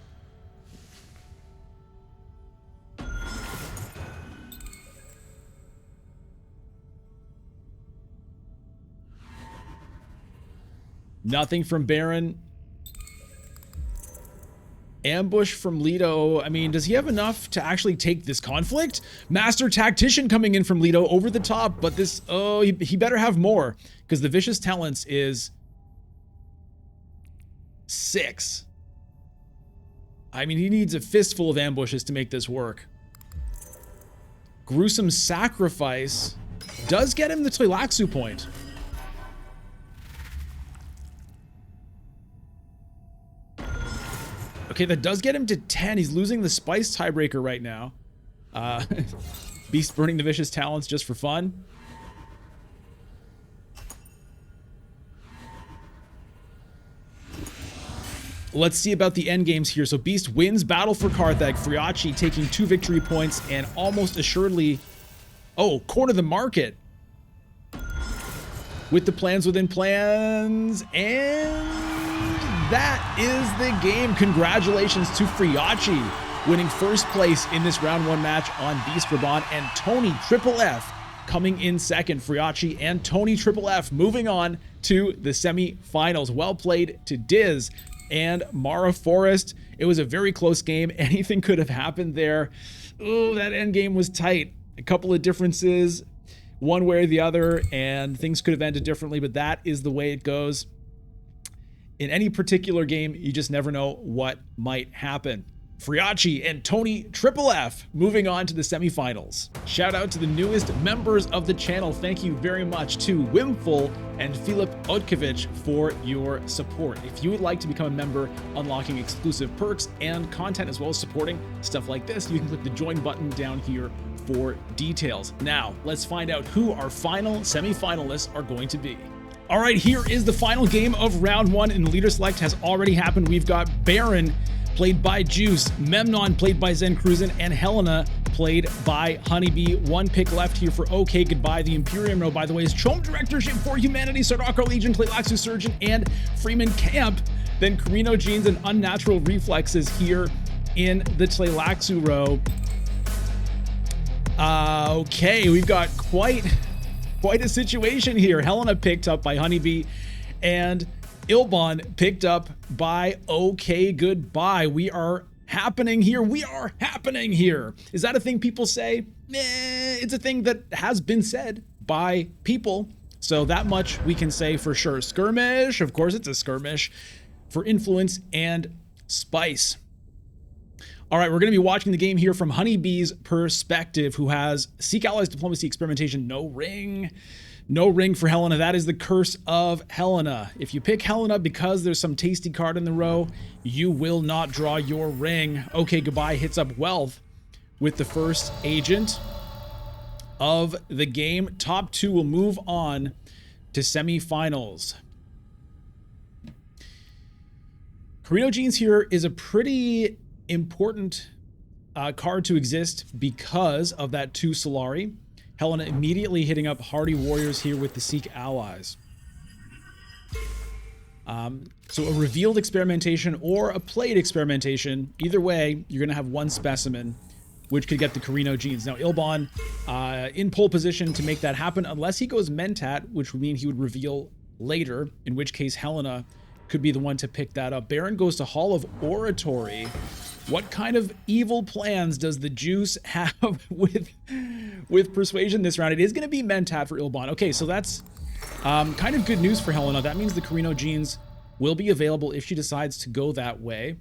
Nothing from Baron. Ambush from Leto. I mean, does he have enough to actually take this conflict? Master Tactician coming in from Leto over the top, but this, oh, he better have more, because the Vicious Talents is 6. I mean, he needs a fistful of ambushes to make this work. Gruesome Sacrifice does get him the Tleilaxu point. Okay, that does get him to 10. He's losing the Spice tiebreaker right now. Beast burning the Vicious Talents just for fun. Let's see about the end games here. So Beast wins Battle for Carthag. Friacci taking 2 victory points and almost assuredly... Oh, corner the market. With the plans within plans. And... that is the game. Congratulations to Friacci winning first place in this round 1 match on Beast Raban, and Tony Triple F coming in second. Friacci and Tony Triple F moving on to the semi-finals. Well played to Diz and Mara Forrest. It was a very close game. Anything could have happened there. Oh, that end game was tight. A couple of differences, one way or the other, and things could have ended differently, but that is the way it goes. In any particular game, you just never know what might happen. Friacci and Tony Triple F moving on to the semifinals. Shout out to the newest members of the channel. Thank you very much to Wimful and Filip Otkevich for your support. If you would like to become a member, unlocking exclusive perks and content, as well as supporting stuff like this, you can click the join button down here for details. Now, let's find out who our final semifinalists are going to be. All right, here is the final game of round 1, and leader select has already happened. We've got Baron, played by Juice, Memnon, played by Zen Cruisin', and Helena, played by Honeybee. 1 pick left here for OK Goodbye. The Imperium by the way, is Chom Directorship for Humanity, Sardaukar Legion, Tleilaxu Surgeon, and Freeman Camp. then Carino Genes and Unnatural Reflexes here in the Tleilaxu row. Okay, we've got quite a situation here. Helena picked up by Honeybee and Ilbon picked up by Okay Goodbye. We are happening here. We are happening here. Is that a thing people say? It's a thing that has been said by people. So that much we can say for sure. Skirmish, of course it's a skirmish for influence and spice. All right, we're going to be watching the game here from Honeybee's perspective, who has Seek Allies, Diplomacy, Experimentation, no ring. No ring for Helena. That is the curse of Helena. If you pick Helena because there's some tasty card in the row, you will not draw your ring. Okay Goodbye hits up Wealth with the first agent of the game. Top two will move on to semifinals. Carino Genes here is a pretty important card to exist because of that 2 Solari. Helena immediately hitting up Hardy Warriors here with the Seek Allies. So a revealed experimentation or a played experimentation, either way, you're going to have one specimen, which could get the Carino Genes. Now, Ilbon in pole position to make that happen, unless he goes Mentat, which would mean he would reveal later, in which case Helena could be the one to pick that up. Baron goes to Hall of Oratory. What kind of evil plans does the Juice have with Persuasion this round? It is going to be Mentat for Ilbon. Okay, so that's kind of good news for Helena. That means the Carino Genes will be available if she decides to go that way.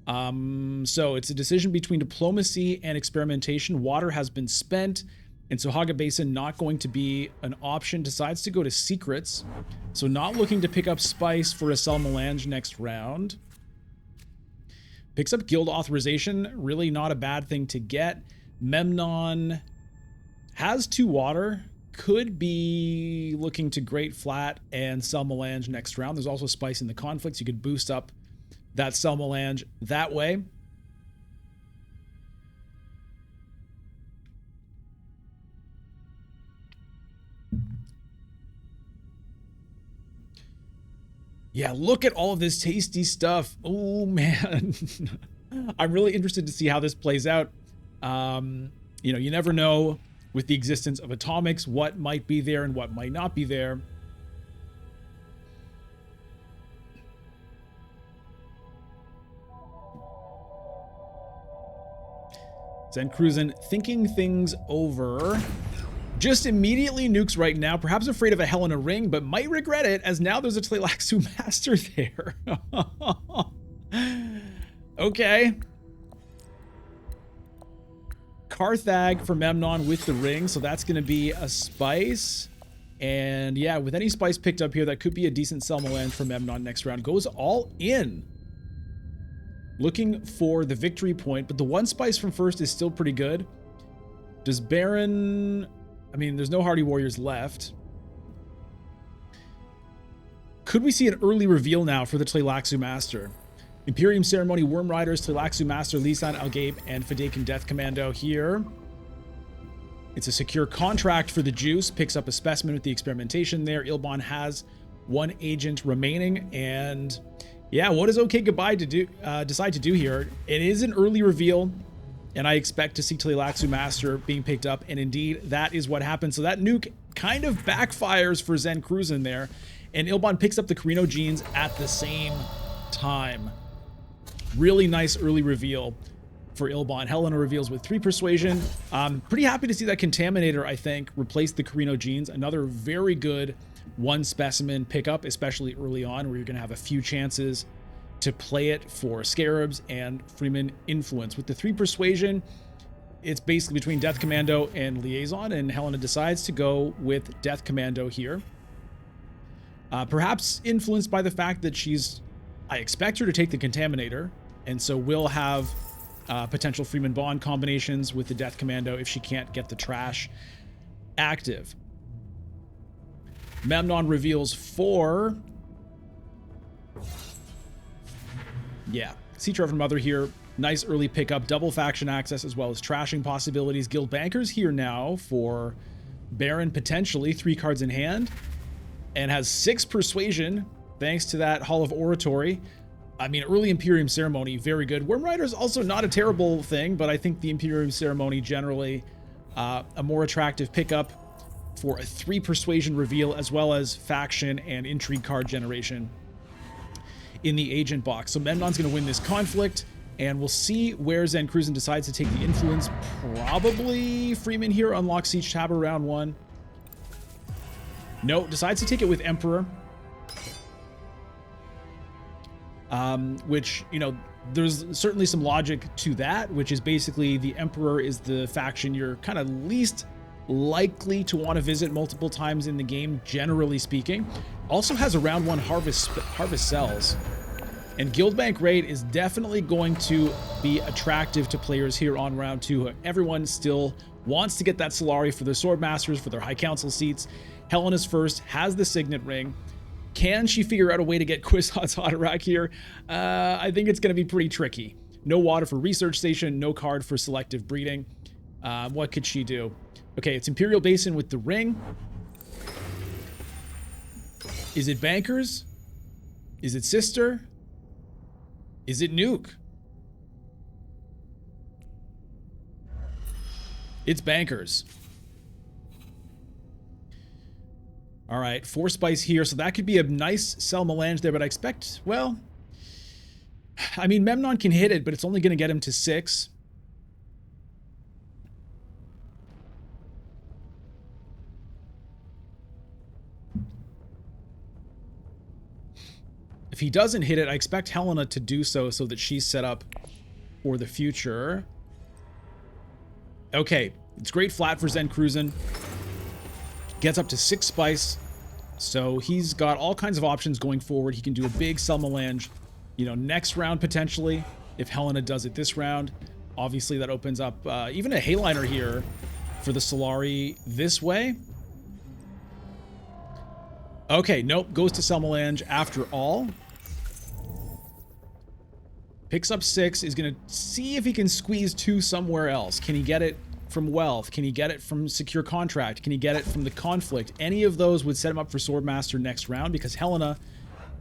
So it's a decision between Diplomacy and Experimentation. Water has been spent, and so Haga Basin not going to be an option. Decides to go to Secrets, so not looking to pick up Spice for a Cell Melange next round. Picks up Guild Authorization, really not a bad thing to get. Memnon has 2 water, could be looking to Great Flat and Cell Melange next round. There's also Spice in the Conflicts. You could boost up that Cell Melange that way. Yeah, look at all of this tasty stuff. Oh, man. I'm really interested to see how this plays out. You know, you never know with the existence of atomics what might be there and what might not be there. Zen Cruisin' thinking things over. Just immediately nukes right now, perhaps afraid of a Helena ring, but might regret it as now there's a Tleilaxu Master there. Okay. Carthag for Memnon with the ring, so that's going to be a Spice. And yeah, with any Spice picked up here, that could be a decent Cell Melange for Memnon next round. Goes all in. Looking for the victory point, but the 1 Spice from first is still pretty good. Does Baron... I mean, there's no Hardy Warriors left. Could we see an early reveal now for the Tleilaxu Master? Imperium Ceremony, Worm Riders, Tleilaxu Master, Lisan, Algabe, and Fadakin Death Commando here. It's a secure contract for the Juice. Picks up a specimen with the experimentation there. Ilbon has 1 agent remaining. And yeah, what does Okay Goodbye to do, decide to do here? It is an early reveal, and I expect to see Tleilaxu Master being picked up, and indeed, that is what happened. So that nuke kind of backfires for Zen Cruisin' there, and Ilbon picks up the Carino Genes at the same time. Really nice early reveal for Ilbon. Helena reveals with 3 Persuasion. Pretty happy to see that Contaminator, I think, replace the Carino Genes. Another very good 1 specimen pickup, especially early on, where you're going to have a few chances to play it for Scarabs and Freeman Influence. With the 3 Persuasion, it's basically between Death Commando and Liaison, and Helena decides to go with Death Commando here. Perhaps influenced by the fact that I expect her to take the Contaminator, and so we'll have potential Freeman Bond combinations with the Death Commando if she can't get the trash active. Memnon reveals 4. Yeah, Sea Trevor Mother here. Nice early pickup, double faction access as well as trashing possibilities. Guild Bankers here now for Baron, potentially 3 cards in hand, and has 6 Persuasion thanks to that Hall of Oratory. I mean, early Imperium Ceremony, very good. Worm Rider is also not a terrible thing, but I think the Imperium Ceremony generally a more attractive pickup for a 3 persuasion reveal, as well as faction and intrigue card generation in the agent box. So Memnon's going to win this conflict, and we'll see where Zen Cruisin decides to take the influence. Probably Freeman here unlocks Siege Tabber round 1. No, decides to take it with Emperor. Which, you know, there's certainly some logic to that, which is basically the Emperor is the faction you're kind of least likely to want to visit multiple times in the game, generally speaking. Also has a round 1 harvest cells. And Guildbank Raid is definitely going to be attractive to players here on round 2. Everyone still wants to get that Solari for their Swordmasters, for their High Council seats. Helena's first, has the Signet Ring. Can she figure out a way to get Kwisatz Haderach here? I think it's going to be pretty tricky. No water for Research Station, no card for Selective Breeding. What could she do? Okay, it's Imperial Basin with the ring. Is it Bankers? Is it Sister? Is it Nuke? It's Bankers. All right, 4 spice here, so that could be a nice sell melange there, but I expect, well, I mean, Memnon can hit it, but it's only going to get him to 6. If he doesn't hit it, I expect Helena to do so that she's set up for the future. Okay, it's great flat for Zen Cruisin. Gets up to 6 spice, so he's got all kinds of options going forward. He can do a big sell melange, you know, next round potentially, if Helena does it this round. Obviously, that opens up even a Hayliner here for the Solari this way. Okay, nope, goes to sell melange after all. Picks up 6, is going to see if he can squeeze 2 somewhere else. Can he get it from Wealth? Can he get it from Secure Contract? Can he get it from the Conflict? Any of those would set him up for Swordmaster next round, because Helena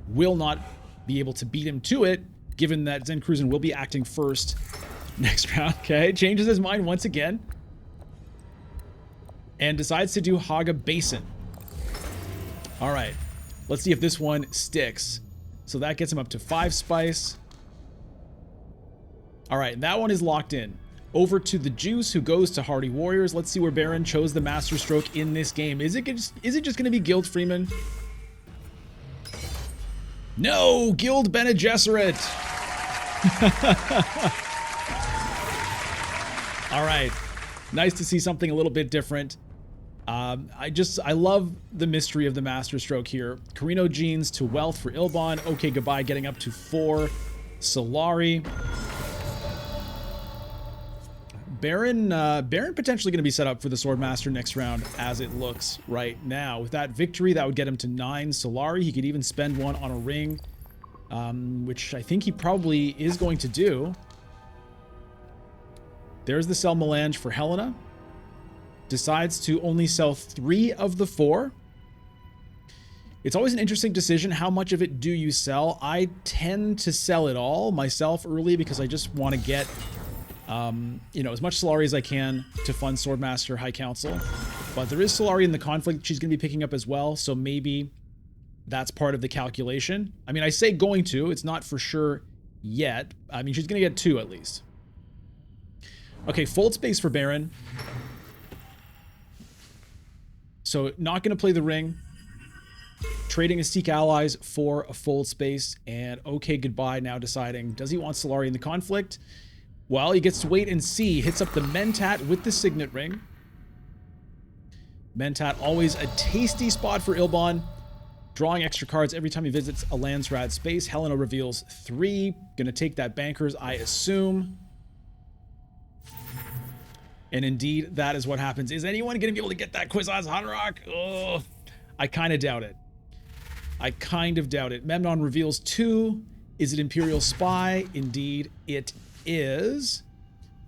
will not be able to beat him to it, given that Zen Cruisin will be acting first next round. Okay, changes his mind once again and decides to do Haga Basin. All right, let's see if this one sticks. So that gets him up to 5 spice. All right, that one is locked in. Over to the Juice, who goes to Hardy Warriors. Let's see where Baron chose the Master Stroke in this game. Is it just going to be Guild Freeman? No, Guild Bene Gesserit. All right, nice to see something a little bit different. I love the mystery of the Master Stroke here. Carino Jeans to Wealth for Ilbon. Okay, goodbye, getting up to 4. Solari. Baron potentially going to be set up for the Swordmaster next round as it looks right now. With that victory, that would get him to 9 Solari. He could even spend 1 on a ring, which I think he probably is going to do. There's the sell melange for Helena. Decides to only sell 3 of the 4. It's always an interesting decision. How much of it do you sell? I tend to sell it all myself early because I just want to get you know, as much Solari as I can to fund Swordmaster High Council. But there is Solari in the Conflict she's going to be picking up as well, so maybe that's part of the calculation. I mean, I say going to, it's not for sure yet. I mean, she's going to get 2 at least. Okay, fold space for Baron. So not going to play the ring. Trading his Seek Allies for a fold space. And okay, goodbye, now deciding, does he want Solari in the Conflict? Well, he gets to wait and see. Hits up the Mentat with the Signet Ring. Mentat, always a tasty spot for Ilbon. Drawing extra cards every time he visits a Landsrad space. Helena reveals 3. Gonna take that Bankers, I assume. And indeed, that is what happens. Is anyone gonna be able to get that Kwisatz Haderach? Oh, I kind of doubt it. I kind of doubt it. Memnon reveals 2. Is it Imperial Spy? Indeed, it is.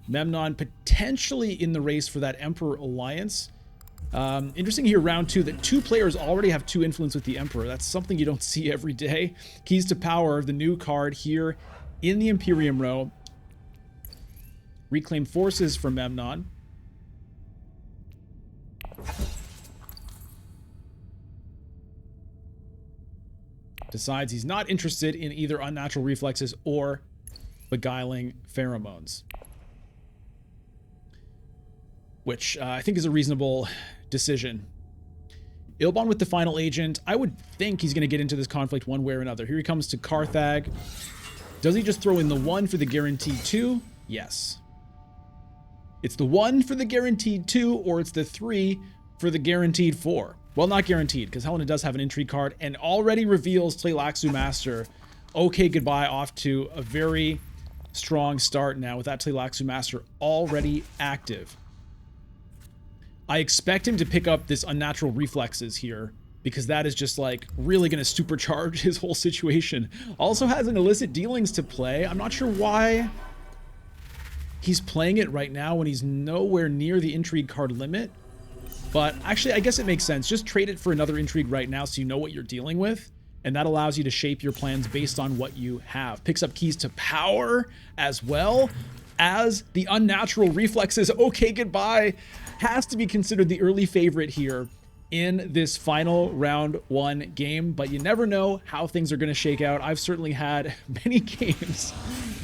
Memnon potentially in the race for that Emperor Alliance. Interesting here, round 2, that 2 players already have 2 influence with the Emperor. That's something you don't see every day. Keys to Power, the new card here in the Imperium row. Reclaim forces from Memnon. Decides he's not interested in either Unnatural Reflexes or Beguiling Pheromones. Which I think is a reasonable decision. Ilbon with the final agent. I would think he's going to get into this conflict one way or another. Here he comes to Carthag. Does he just throw in the 1 for the guaranteed 2? Yes. It's the 1 for the guaranteed 2, or it's the 3 for the guaranteed 4. Well, not guaranteed, because Helena does have an intrigue card and already reveals Tleilaxu Master. Okay, goodbye, off to a very strong start now with that Tleilaxu Master already active. I expect him to pick up this Unnatural Reflexes here, because that is just like really going to supercharge his whole situation. Also has an Illicit Dealings to play. I'm not sure why he's playing it right now when he's nowhere near the intrigue card limit. But actually, I guess it makes sense. Just trade it for another intrigue right now so you know what you're dealing with. And that allows you to shape your plans based on what you have. Picks up Keys to Power as well as the Unnatural Reflexes. Okay, goodbye. Has to be considered the early favorite here in this final round 1 game. But you never know how things are going to shake out. I've certainly had many games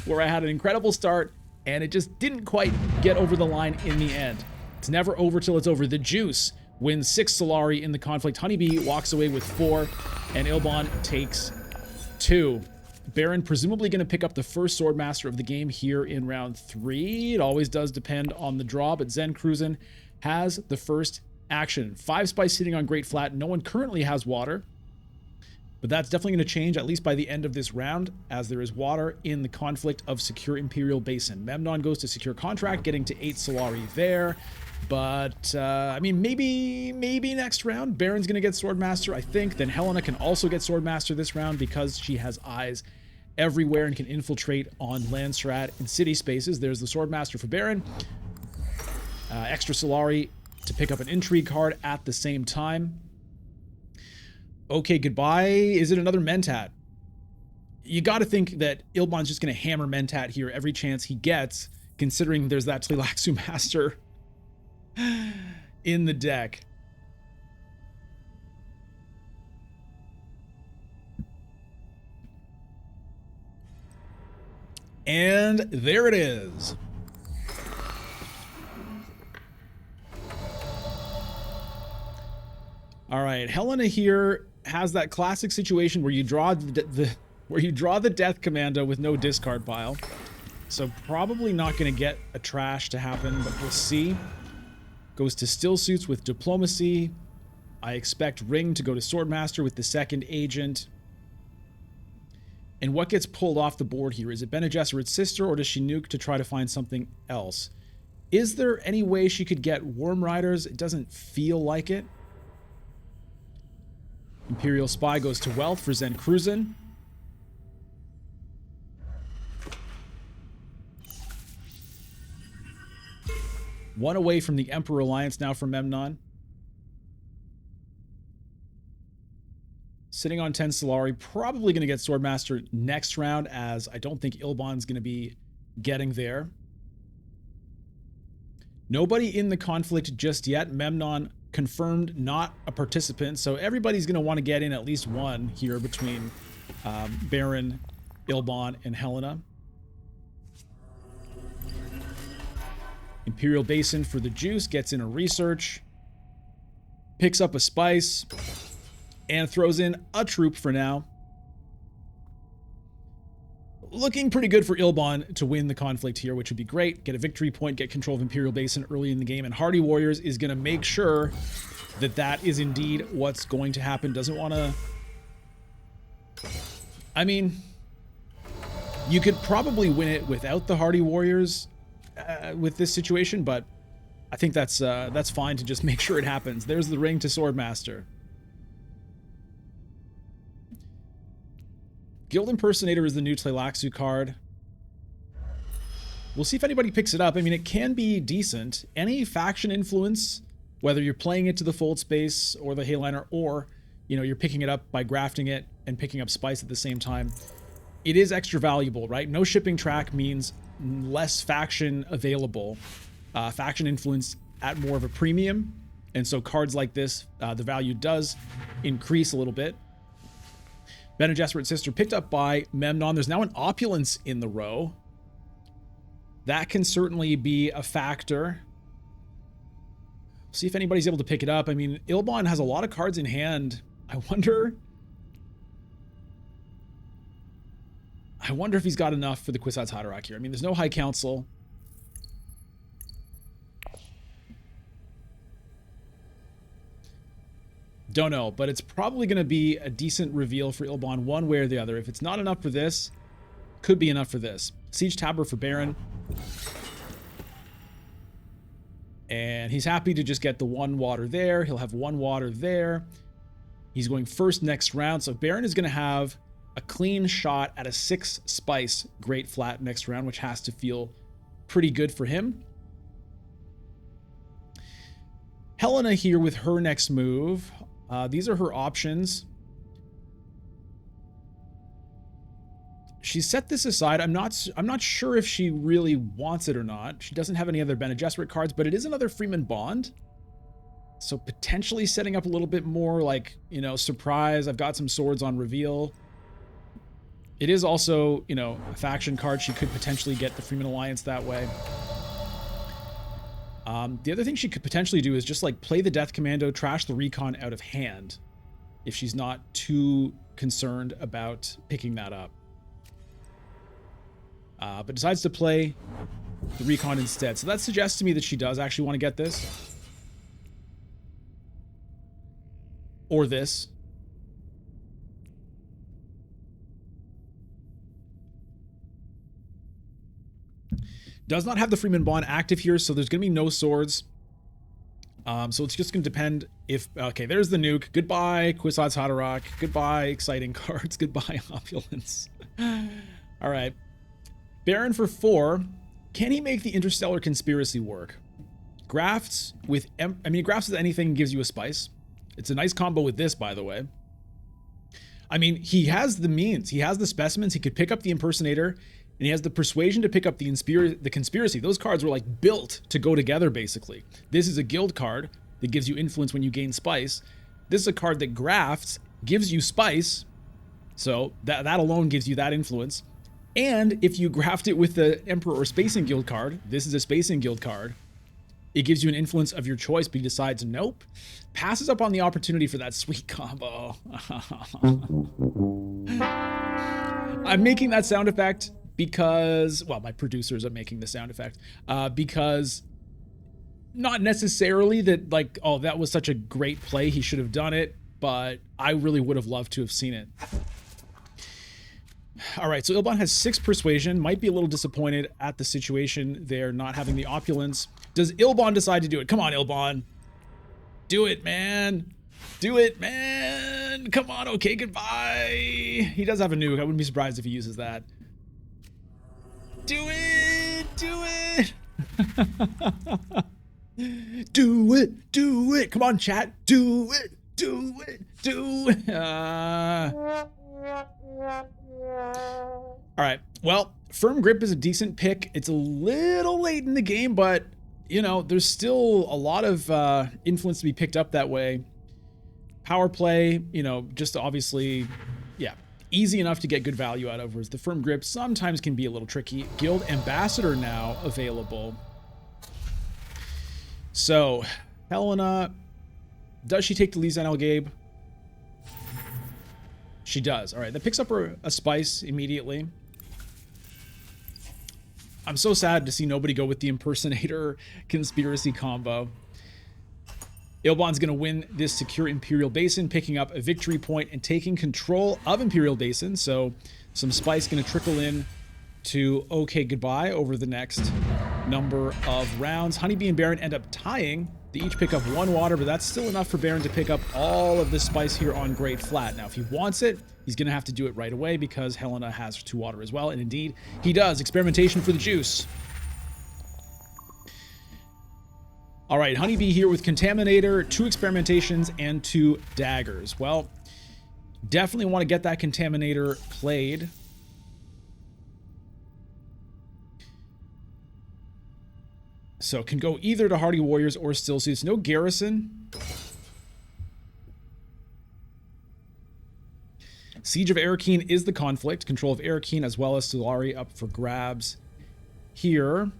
where I had an incredible start and it just didn't quite get over the line in the end. It's never over till it's over. The Juice wins 6 Solari in the conflict. Honeybee walks away with 4, and Ilbon takes 2. Baron presumably going to pick up the first Swordmaster of the game here in round 3. It always does depend on the draw, but Zen Cruzen has the first action. 5 Spice sitting on Great Flat. No one currently has water, but that's definitely going to change, at least by the end of this round, as there is water in the conflict of Secure Imperial Basin. Memnon goes to Secure Contract, getting to 8 Solari there. But, I mean, maybe next round, Baron's going to get Swordmaster, I think. Then Helena can also get Swordmaster this round because she has eyes everywhere and can infiltrate on Landstrat and city spaces. There's the Swordmaster for Baron. Extra Solari to pick up an intrigue card at the same time. Okay, goodbye. Is it another Mentat? You got to think that Ilbon's just going to hammer Mentat here every chance he gets, considering there's that Tleilaxu Master in the deck. And there it is. All right, Helena here has that classic situation where you draw the Death Commando with no discard pile. So probably not going to get a trash to happen, but we'll see. Goes to Still Suits with Diplomacy. I expect Ring to go to Swordmaster with the second agent. And what gets pulled off the board here? Is it Bene Gesserit's sister, or does she nuke to try to find something else? Is there any way she could get Worm Riders? It doesn't feel like it. Imperial Spy goes to Wealth for Zen Cruzen. One away from the Emperor Alliance now for Memnon. Sitting on 10 Solari, probably going to get Swordmaster next round, as I don't think Ilbon's going to be getting there. Nobody in the conflict just yet. Memnon confirmed not a participant, so everybody's going to want to get in at least one here between Baron, Ilbon, and Helena. Imperial Basin for the Juice gets in a research, picks up a spice, and throws in a troop for now. Looking pretty good for Ilbon to win the conflict here, which would be great. Get a victory point, get control of Imperial Basin early in the game, and Hardy Warriors is going to make sure that that is indeed what's going to happen. Doesn't want to... I mean, you could probably win it without the Hardy Warriors with this situation, but I think that's fine to just make sure it happens. There's the ring to Swordmaster. Guild Impersonator is the new Tleilaxu card. We'll see if anybody picks it up. I mean, it can be decent. Any faction influence whether you're playing it to the fold space or the Hayliner, or, you know, you're picking it up by grafting it and picking up spice at the same time. It is extra valuable, right? No shipping track means less faction available, faction influence at more of a premium. And so cards like this, the value does increase a little bit. Bene Gesserit Sister picked up by Memnon. There's now an opulence in the row. That can certainly be a factor. See if anybody's able to pick it up. I mean, Ilbon has a lot of cards in hand. I wonder if he's got enough for the Kwisatz Haderach here. I mean, there's no High Council. Don't know, but it's probably going to be a decent reveal for Ilbon one way or the other. If it's not enough for this, could be enough for this. Siege Tabber for Baron. And he's happy to just get the 1 water there. He'll have 1 water there. He's going first next round. So Baron is going to have a clean shot at a 6 spice Great Flat next round, which has to feel pretty good for him. Helena here with her next move. These are her options. She set this aside. I'm not sure if she really wants it or not. She doesn't have any other Bene Gesserit cards, but it is another Freeman Bond. So potentially setting up a little bit more like, you know, surprise. I've got some swords on reveal. It is also, you know, a faction card. She could potentially get the Freeman Alliance that way. The other thing she could potentially do is just like play the Death Commando, trash the Recon out of hand if she's not too concerned about picking that up. But decides to play the Recon instead. So that suggests to me that she does actually want to get this. Or this. Does not have the Freeman Bond active here, so there's going to be no swords. So it's just going to depend if... Okay, there's the nuke. Goodbye, Kwisatz Haderach. Goodbye, exciting cards. Goodbye, opulence. All right. Baron for 4. Can he make the Interstellar Conspiracy work? Grafts with... I mean, grafts with anything gives you a spice. It's a nice combo with this, by the way. I mean, he has the means. He has the specimens. He could pick up the Impersonator, and he has the Persuasion to pick up the Conspiracy. Those cards were like built to go together, basically. This is a guild card that gives you influence when you gain spice. This is a card that grafts, gives you spice. So that alone gives you that influence. And if you graft it with the Emperor or Spacing Guild card, this is a Spacing Guild card, it gives you an influence of your choice, but he decides nope. Passes up on the opportunity for that sweet combo. I'm making that sound effect because, well, my producers are making the sound effect, because not necessarily that like, oh, that was such a great play, he should have done it, but I really would have loved to have seen it. All right, so Ilbon has 6 persuasion, might be a little disappointed at the situation there, not having the opulence. Does Ilbon decide to do it? Come on, Ilbon. Do it, man. Do it, man. Come on, okay, goodbye. He does have a nuke. I wouldn't be surprised if he uses that. Do it! Do it! Do it! Do it! Come on, chat. Do it! Do it! Do it! All right. Well, Firm Grip is a decent pick. It's a little late in the game, but, you know, there's still a lot of influence to be picked up that way. Power play, you know, just obviously, yeah, easy enough to get good value out of, whereas the Firm Grip sometimes can be a little tricky. Guild Ambassador now available. So, Helena, does she take the Lisan El Gabe? She does. All right, that picks up her a spice immediately. I'm so sad to see nobody go with the Impersonator Conspiracy combo. Ilbon's going to win this secure Imperial Basin, picking up a victory point and taking control of Imperial Basin. So some spice going to trickle in to okay goodbye over the next number of rounds. Honeybee and Baron end up tying. They each pick up 1 water, but that's still enough for Baron to pick up all of the spice here on Great Flat. Now, if he wants it, he's going to have to do it right away because Helena has 2 water as well. And indeed, he does. Experimentation for the juice. All right, Honeybee here with Contaminator, 2 experimentations, and 2 daggers. Well, definitely want to get that Contaminator played. So can go either to Hardy Warriors or Still Suits. No Garrison. Siege of Arakeen is the conflict. Control of Arakeen as well as Sulari up for grabs here.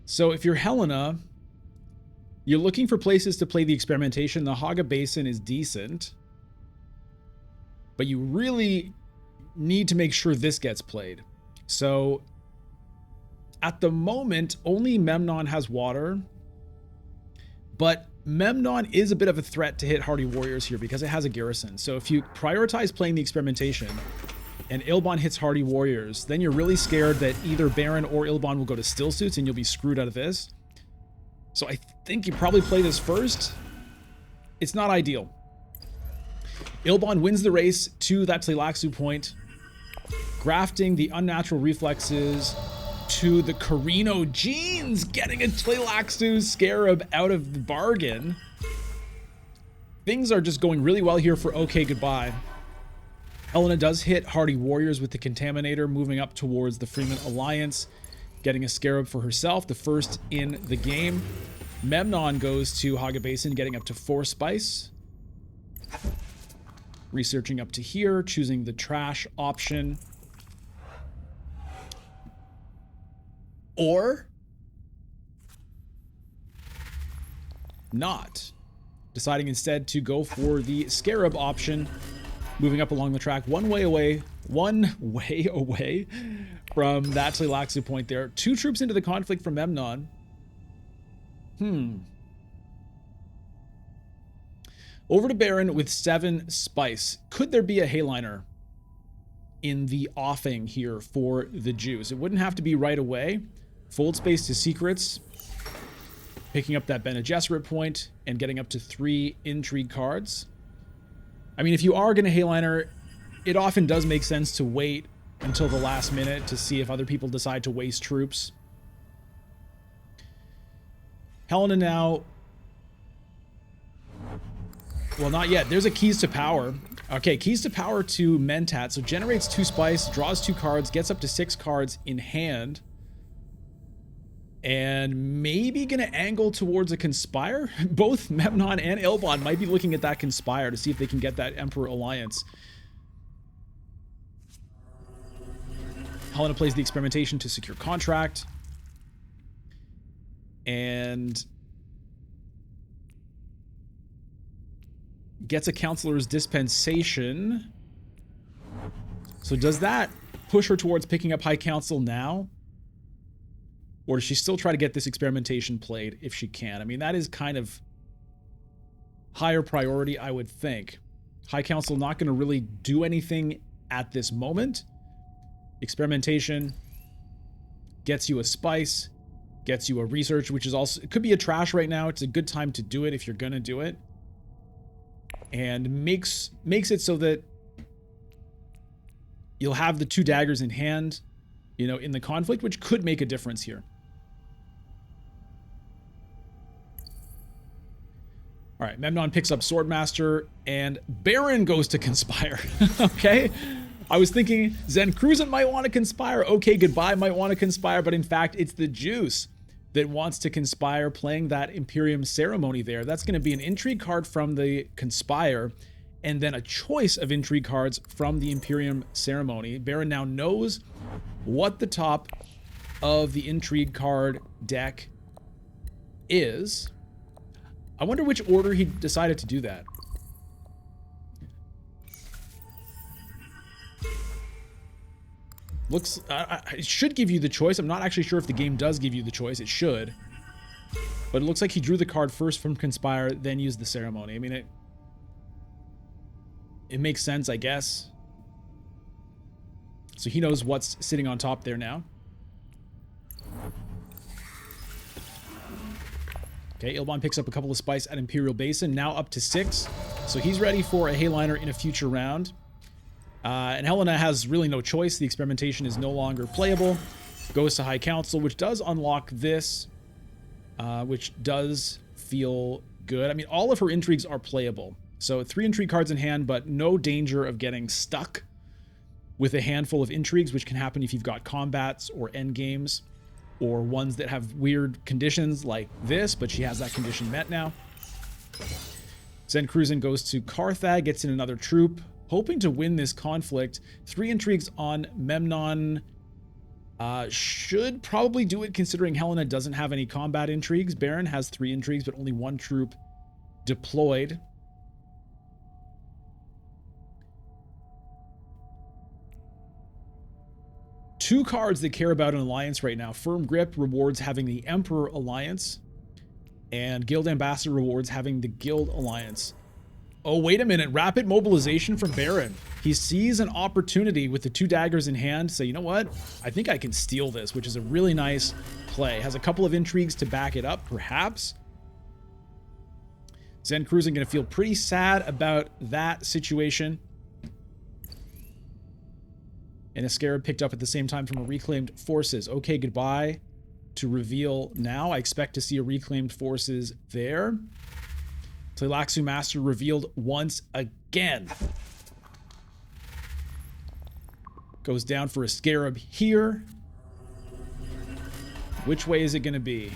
So if you're Helena, you're looking for places to play the experimentation. The Haga Basin is decent, but you really need to make sure this gets played. So at the moment, only Memnon has water, but Memnon is a bit of a threat to hit Hardy Warriors here because it has a garrison. So if you prioritize playing the experimentation and Ilbon hits Hardy Warriors, then you're really scared that either Baron or Ilbon will go to Still Suits and you'll be screwed out of this. So I think you probably play this first. It's not ideal. Ilbon wins the race to that Tleilaxu point, grafting the unnatural reflexes to the Carino Genes, getting a Tleilaxu Scarab out of the bargain. Things are just going really well here for OK Goodbye. Helena does hit Hardy Warriors with the Contaminator, moving up towards the Freeman Alliance, getting a Scarab for herself, the first in the game. Memnon goes to Haga Basin, getting up to 4 spice. Researching up to here, choosing the trash option. Or not. Deciding instead to go for the Scarab option, moving up along the track one way away from that Tleilaxu point there. 2 troops into the conflict from Memnon. Over to Baron with 7 spice. Could there be a Hayliner in the offing here for the Jews? It wouldn't have to be right away. Fold space to secrets, picking up that Bene Gesserit point and getting up to 3 intrigue cards. I mean, if you are going to Hayliner, it often does make sense to wait until the last minute to see if other people decide to waste troops. Helena now... Well, not yet. There's a Keys to Power. Okay, Keys to Power to Mentat. So generates 2 spice, draws 2 cards, gets up to 6 cards in hand. And maybe going to angle towards a Conspire. Both Memnon and Ilbon might be looking at that Conspire to see if they can get that Emperor Alliance. Helena plays the experimentation to secure contract. And gets a Counselor's Dispensation. So does that push her towards picking up High Council now? Or does she still try to get this experimentation played if she can? I mean, that is kind of higher priority, I would think. High Council not going to really do anything at this moment. Experimentation gets you a spice, gets you a research, which is also, it could be a trash right now. It's a good time to do it if you're going to do it. And makes it so that you'll have the 2 daggers in hand, you know, in the conflict, which could make a difference here. All right, Memnon picks up Swordmaster, and Baron goes to Conspire. Okay? I was thinking Zen Cruisin might want to Conspire, OK Goodbye might want to Conspire, but in fact, it's the Juice that wants to Conspire, playing that Imperium Ceremony there. That's going to be an intrigue card from the Conspire, and then a choice of intrigue cards from the Imperium Ceremony. Baron now knows what the top of the intrigue card deck is. I wonder which order he decided to do that. Looks, it should give you the choice. I'm not actually sure if the game does give you the choice. It should. But it looks like he drew the card first from Conspire, then used the Ceremony. I mean, it makes sense, I guess. So he knows what's sitting on top there now. Okay, Ilbon picks up a couple of spice at Imperial Basin, now up to 6. So he's ready for a Hayliner in a future round. And Helena has really no choice. The experimentation is no longer playable. Goes to High Council, which does unlock this, which does feel good. I mean, all of her intrigues are playable. So 3 intrigue cards in hand, but no danger of getting stuck with a handful of intrigues, which can happen if you've got combats or end games or ones that have weird conditions like this, but she has that condition met now. Zen Cruisin goes to Carthag, gets in another troop, hoping to win this conflict. 3 intrigues on Memnon should probably do it, considering Helena doesn't have any combat intrigues. Baron has 3 intrigues, but only 1 troop deployed. Two cards that care about an alliance right now. Firm Grip rewards having the Emperor Alliance, and Guild Ambassador rewards having the Guild Alliance. Oh, wait a minute. Rapid mobilization from Baron. He sees an opportunity with the 2 daggers in hand. So, you know what? I think I can steal this, which is a really nice play. Has a couple of intrigues to back it up, perhaps. Zen Cruisin going to feel pretty sad about that situation. And a Scarab picked up at the same time from a Reclaimed Forces. Okay, goodbye to reveal now. I expect to see a Reclaimed Forces there. Tleilaxu Master revealed once again. Goes down for a Scarab here. Which way is it going to be?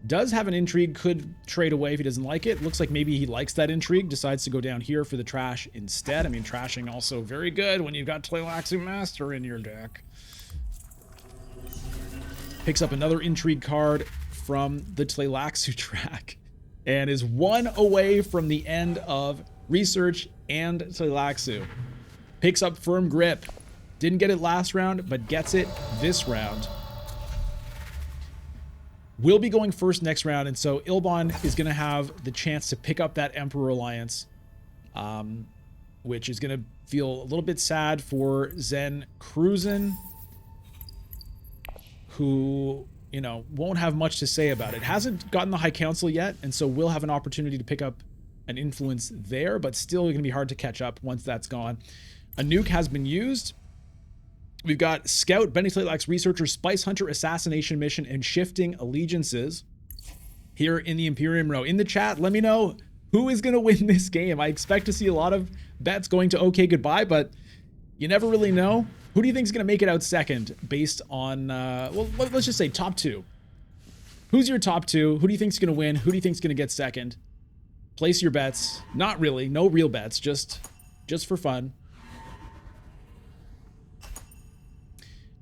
Does have an intrigue, could trade away if he doesn't like it. Looks like maybe he likes that intrigue, decides to go down here for the trash instead. I mean, trashing also very good when you've got Tleilaxu Master in your deck. Picks up another intrigue card from the Tleilaxu track and is 1 away from the end of Research and Tleilaxu. Picks up Firm Grip. Didn't get it last round, but gets it this round. Will be going first next round, and so Ilbon is going to have the chance to pick up that Emperor Alliance, which is going to feel a little bit sad for Zen Cruisin, who, you know, won't have much to say about it. Hasn't gotten the High Council yet, and so will have an opportunity to pick up an influence there, but still going to be hard to catch up once that's gone. A nuke has been used. We've got Scout, Benny Tleilax Researcher, Spice Hunter, Assassination Mission, and Shifting Allegiances here in the Imperium row. In the chat, let me know who is going to win this game. I expect to see a lot of bets going to okay goodbye, but you never really know. Who do you think is going to make it out second based on, well, let's just say top 2. Who's your top 2? Who do you think is going to win? Who do you think is going to get second? Place your bets. Not really. No real bets. Just for fun.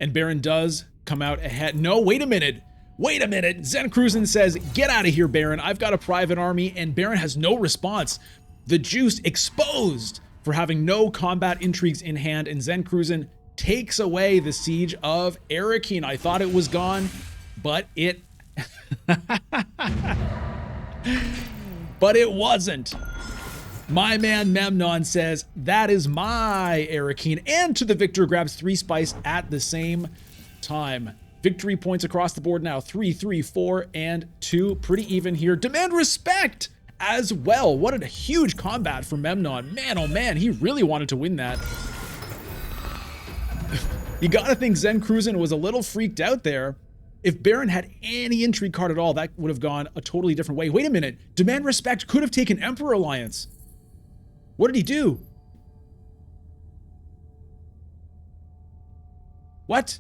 And Baron does come out ahead. No, wait a minute. Wait a minute. Zen Cruisin says, get out of here, Baron. I've got a private army. And Baron has no response. The Juice exposed for having no combat intrigues in hand. And Zen Cruisin takes away the siege of Arakeen. I thought it was gone, but it... but it wasn't. My man Memnon says, that is my Arakeen, and to the victor grabs 3 spice at the same time. Victory points across the board now, 3, 3, 4, and 2. Pretty even here. Demand respect as well. What a huge combat for Memnon. Man, oh man, he really wanted to win that. You gotta think Zen Cruisin was a little freaked out there. If Baron had any intrigue card at all, that would have gone a totally different way. Wait a minute. Demand respect could have taken Emperor Alliance. What did he do? What?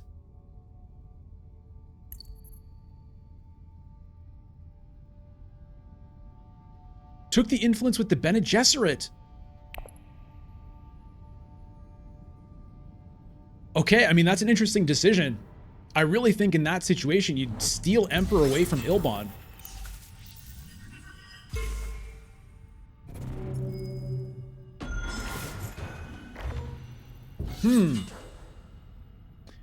Took the influence with the Bene Gesserit. Okay, I mean, that's an interesting decision. I really think in that situation, you'd steal Emperor away from Ilbon.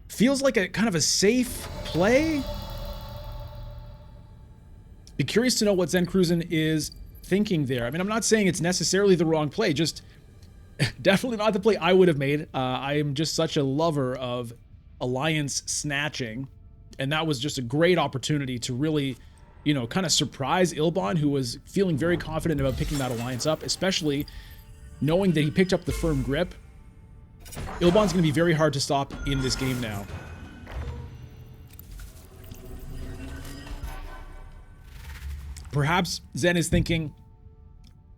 Feels like a kind of a safe play. Be curious to know what Zen Cruisin is thinking there. I mean, I'm not saying it's necessarily the wrong play, just definitely not the play I would have made. I am just such a lover of alliance snatching, and that was just a great opportunity to really, you know, kind of surprise Ilbon, who was feeling very confident about picking that alliance up, especially knowing that he picked up the Firm Grip. Ilbon's going to be very hard to stop in this game now. Perhaps Zen is thinking,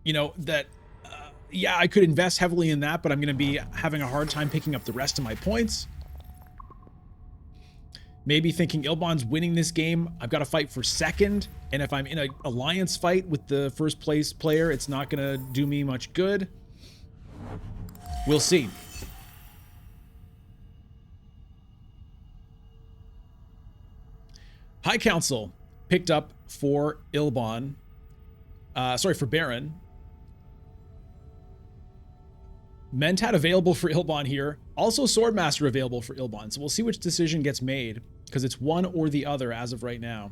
you know, that, yeah, I could invest heavily in that, but I'm going to be having a hard time picking up the rest of my points. Maybe thinking Ilbon's winning this game, I've got to fight for second, and if I'm in an alliance fight with the first place player, it's not going to do me much good. We'll see. High Council picked up for Ilbon. For Baron. Mentat available for Ilbon here. Also Swordmaster available for Ilbon. So we'll see which decision gets made, because it's one or the other as of right now.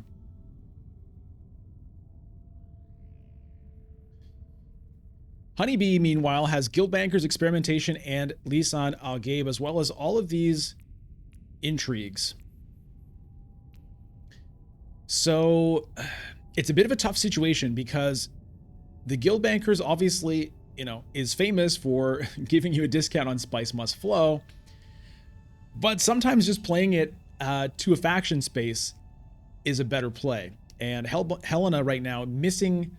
Honeybee, meanwhile, has Guildbankers, Experimentation, and Lisan Al-Gaib, as well as all of these intrigues. So it's a bit of a tough situation because the Guildbankers obviously, you know, is famous for giving you a discount on Spice Must Flow, but sometimes just playing it to a faction space is a better play. And Helena right now missing,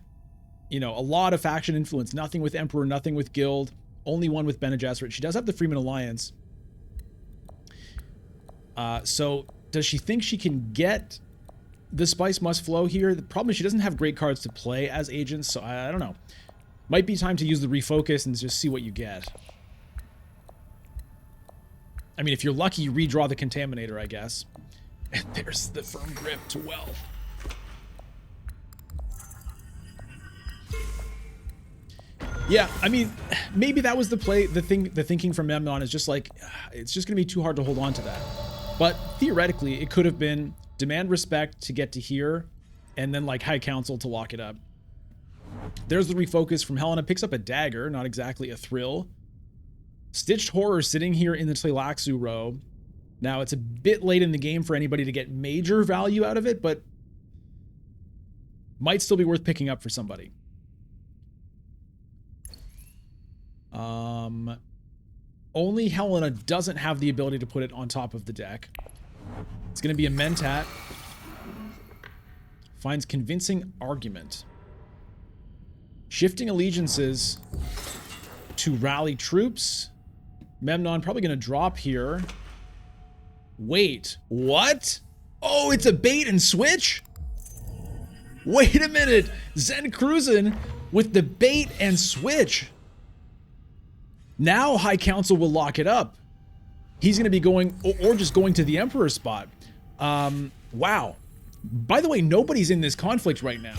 you know, a lot of faction influence. Nothing with Emperor, nothing with Guild, only one with Bene Gesserit. She does have the Freeman Alliance. So does she think she can get the Spice Must Flow here? The problem is she doesn't have great cards to play as agents, so I don't know. Might be time to use the refocus and just see what you get. I mean, if you're lucky, you redraw the Contaminator, I guess. And there's the Firm Grip to well. Yeah, I mean, maybe that was the play. The thinking from Memnon is just like, it's just going to be too hard to hold on to that. But theoretically, it could have been demand respect to get to here, and then like High Council to lock it up. There's the refocus from Helena. Picks up a dagger, not exactly a thrill. Stitched Horror sitting here in the Tleilaxu row. Now, it's a bit late in the game for anybody to get major value out of it, but might still be worth picking up for somebody. Only Helena doesn't have the ability to put it on top of the deck. It's going to be a Mentat. Finds convincing argument. Shifting allegiances to rally troops. Memnon probably going to drop here. Wait, what? Oh, it's a bait and switch? Wait a minute. Zen cruising with the bait and switch. Now High Council will lock it up. He's going to be going, or just going to the Emperor spot. Wow. By the way, nobody's in this conflict right now.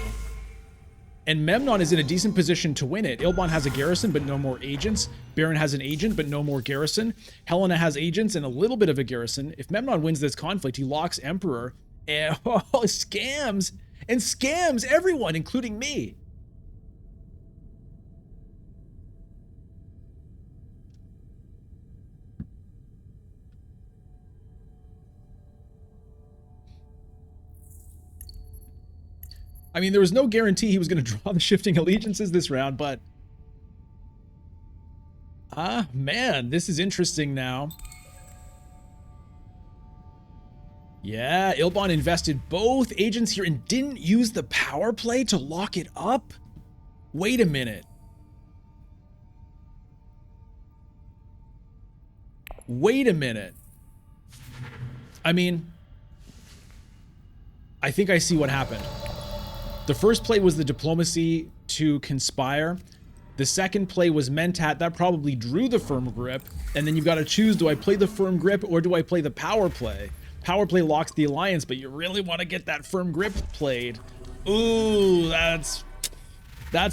And Memnon is in a decent position to win it. Ilbon has a garrison, but no more agents. Baron has an agent, but no more garrison. Helena has agents and a little bit of a garrison. If Memnon wins this conflict, he locks Emperor. And scams. And scams everyone, including me. I mean, there was no guarantee he was going to draw the Shifting Allegiances this round, but... man, this is interesting now. Yeah, Ilbon invested both agents here and didn't use the power play to lock it up? Wait a minute. Wait a minute. I mean, I think I see what happened. The first play was the diplomacy to conspire. The second play was Mentat. That probably drew the Firm Grip. And then you've got to choose, do I play the Firm Grip or do I play the power play? Power play locks the alliance, but you really want to get that Firm Grip played. Ooh, that's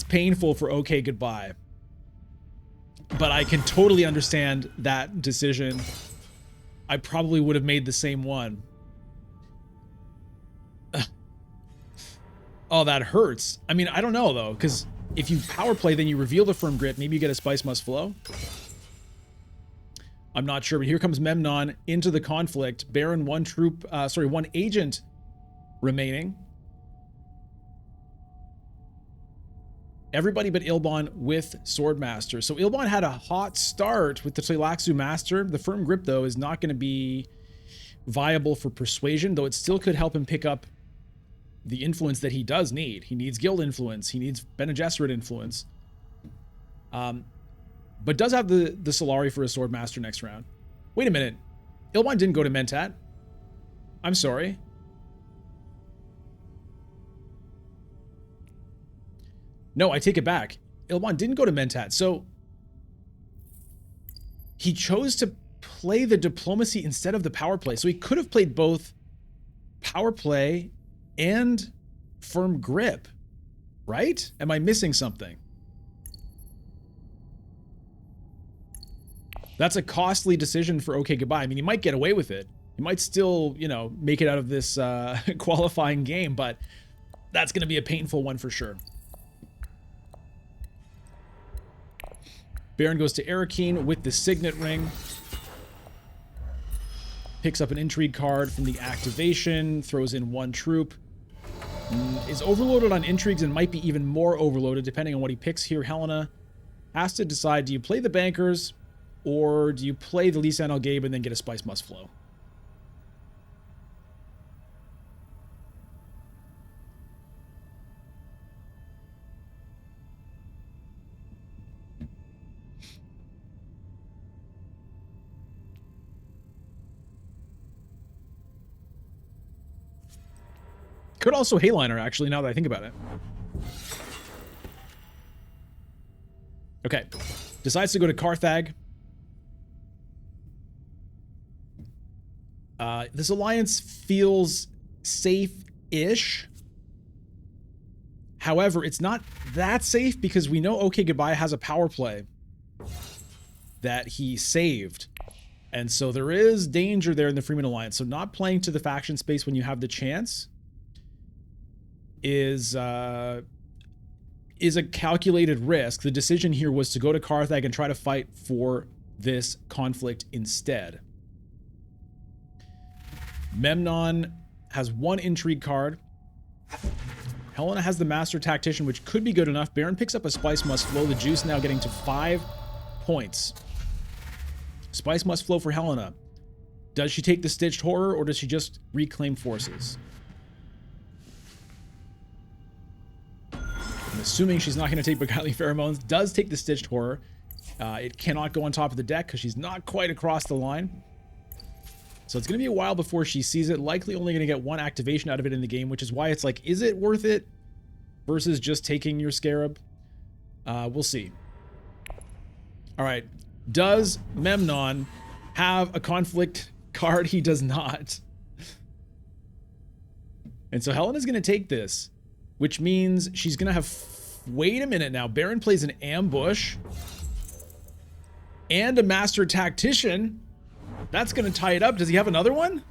painful for OK Goodbye. But I can totally understand that decision. I probably would have made the same one. Oh, that hurts. I mean, I don't know, though, because if you power play, then you reveal the Firm Grip. Maybe you get a Spice Must Flow. I'm not sure, but here comes Memnon into the conflict. Baron, one agent remaining. Everybody but Ilbon with Swordmaster. So Ilbon had a hot start with the Tleilaxu Master. The Firm Grip, though, is not going to be viable for Persuasion, though it still could help him pick up the influence that he does need. He needs Guild influence. He needs Bene Gesserit influence. But does have the Solari for a Swordmaster next round. Wait a minute. Ilbon didn't go to Mentat. I'm sorry. No, I take it back. Ilbon didn't go to Mentat. So he chose to play the Diplomacy instead of the Power Play. So he could have played both Power Play and Firm Grip, right? Am I missing something? That's a costly decision for OK Goodbye. I mean, he might get away with it. He might still, you know, make it out of this qualifying game, but that's going to be a painful one for sure. Baron goes to Arakeen with the Signet Ring. Picks up an Intrigue card from the activation, throws in 1 troop. Is overloaded on Intrigues and might be even more overloaded depending on what he picks here. Helena has to decide, do you play the Bankers or do you play the Lisan Al Gaib and then get a Spice Must Flow? Could also Hayliner, actually, now that I think about it. Okay. Decides to go to Carthag. This alliance feels safe-ish. However, it's not that safe because we know OK Goodbye has a power play that he saved. And so there is danger there in the Freeman Alliance. So not playing to the faction space when you have the chance is a calculated risk. The decision here was to go to Carthag and try to fight for this conflict instead. Memnon has 1 Intrigue card. Helena has the Master Tactician, which could be good enough. Baron picks up a Spice Must Flow. The juice now getting to 5 points. Spice Must Flow for Helena. Does she take the Stitched Horror or does she just reclaim forces? I'm assuming she's not going to take Beguiling Pheromones. Does take the Stitched Horror. It cannot go on top of the deck because she's not quite across the line. So it's going to be a while before she sees it. Likely only going to get 1 activation out of it in the game, which is why it's like, is it worth it versus just taking your Scarab? We'll see. All right. Does Memnon have a conflict card? He does not. And so Helena's going to take this, which means she's going to have... Wait a minute now. Baron plays an Ambush and a Master Tactician. That's going to tie it up. Does he have another one?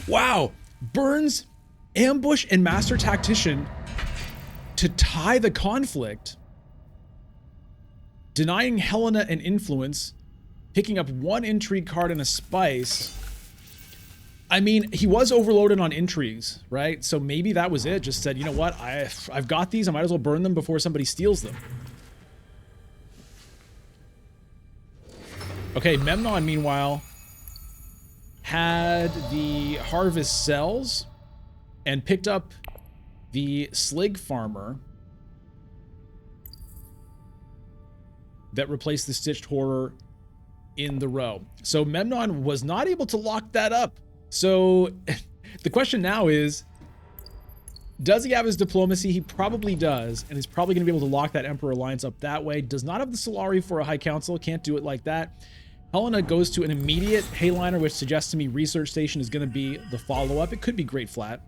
Wow. Burns, Ambush, and Master Tactician to tie the conflict, denying Helena an influence, picking up 1 Intrigue card and a Spice. I mean, he was overloaded on Intrigues, right? So maybe that was it. Just said, you know what? I've got these. I might as well burn them before somebody steals them. Okay, Memnon, meanwhile, had the Harvest Cells and picked up the Slig Farmer that replaced the Stitched Horror in the row. So Memnon was not able to lock that up. So the question now is, does he have his Diplomacy? He probably does, and he's probably going to be able to lock that Emperor Alliance up that way. Does not have the Solari for a High Council, can't do it like that. Helena goes to an immediate Hayliner, which suggests to me Research Station is going to be the follow-up. It could be Great Flat.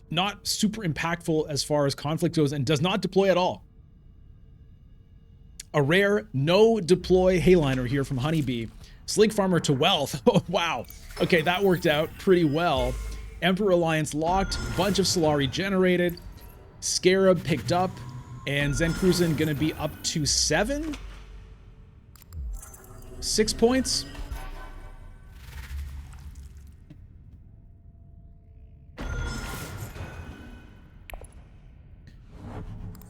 Not super impactful as far as conflict goes, and does not deploy at all. A rare no deploy Hayliner here from Honeybee. Slig Farmer to Wealth. Oh, wow. Okay, that worked out pretty well. Emperor Alliance locked. Bunch of Solari generated. Scarab picked up, and Zen Cruisin gonna be up to 7? 6 points?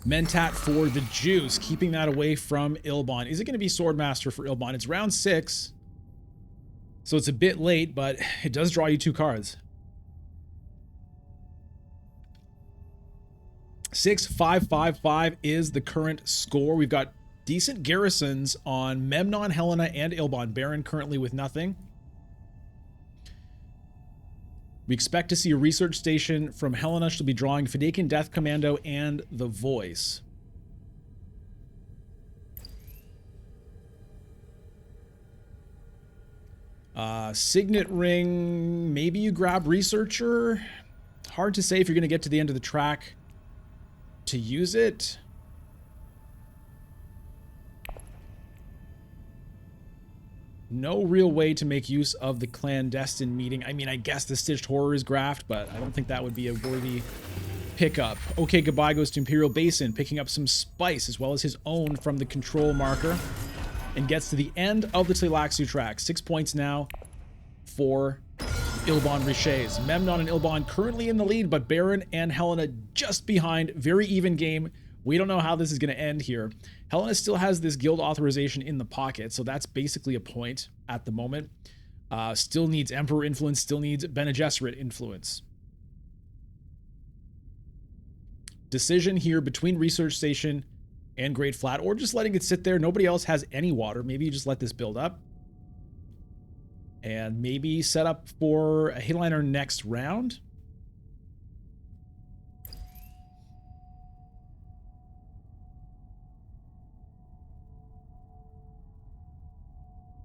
Mentat for the juice, keeping that away from Ilbon. Is it going to be Swordmaster for Ilbon? It's round 6, so it's a bit late, but it does draw you 2 cards. 6-5-5-5 is the current score. We've got decent garrisons on Memnon, Helena, and Ilbon. Baron currently with nothing. We expect to see a research station from Helena. She'll be drawing Fidakan Death Commando and The Voice. Signet Ring, maybe you grab Researcher. Hard to say if you're going to get to the end of the track to use it. No real way to make use of the clandestine meeting. I mean, I guess the Stitched Horror is graft, but I don't think that would be a worthy pickup. Okay, goodbye goes to Imperial Basin, picking up some spice as well as his own from the control marker, and gets to the end of the Tleilaxu track. 6 points now for Ilbon Riches. Memnon and Ilbon currently in the lead, but Baron and Helena just behind. Very even game. We don't know how this is going to end here. Helena still has this guild authorization in the pocket, so that's basically a point at the moment. Still needs Emperor influence, still needs Bene Gesserit influence. Decision here between Research Station and Great Flat, or just letting it sit there. Nobody else has any water. Maybe you just let this build up. And maybe set up for a Headliner next round.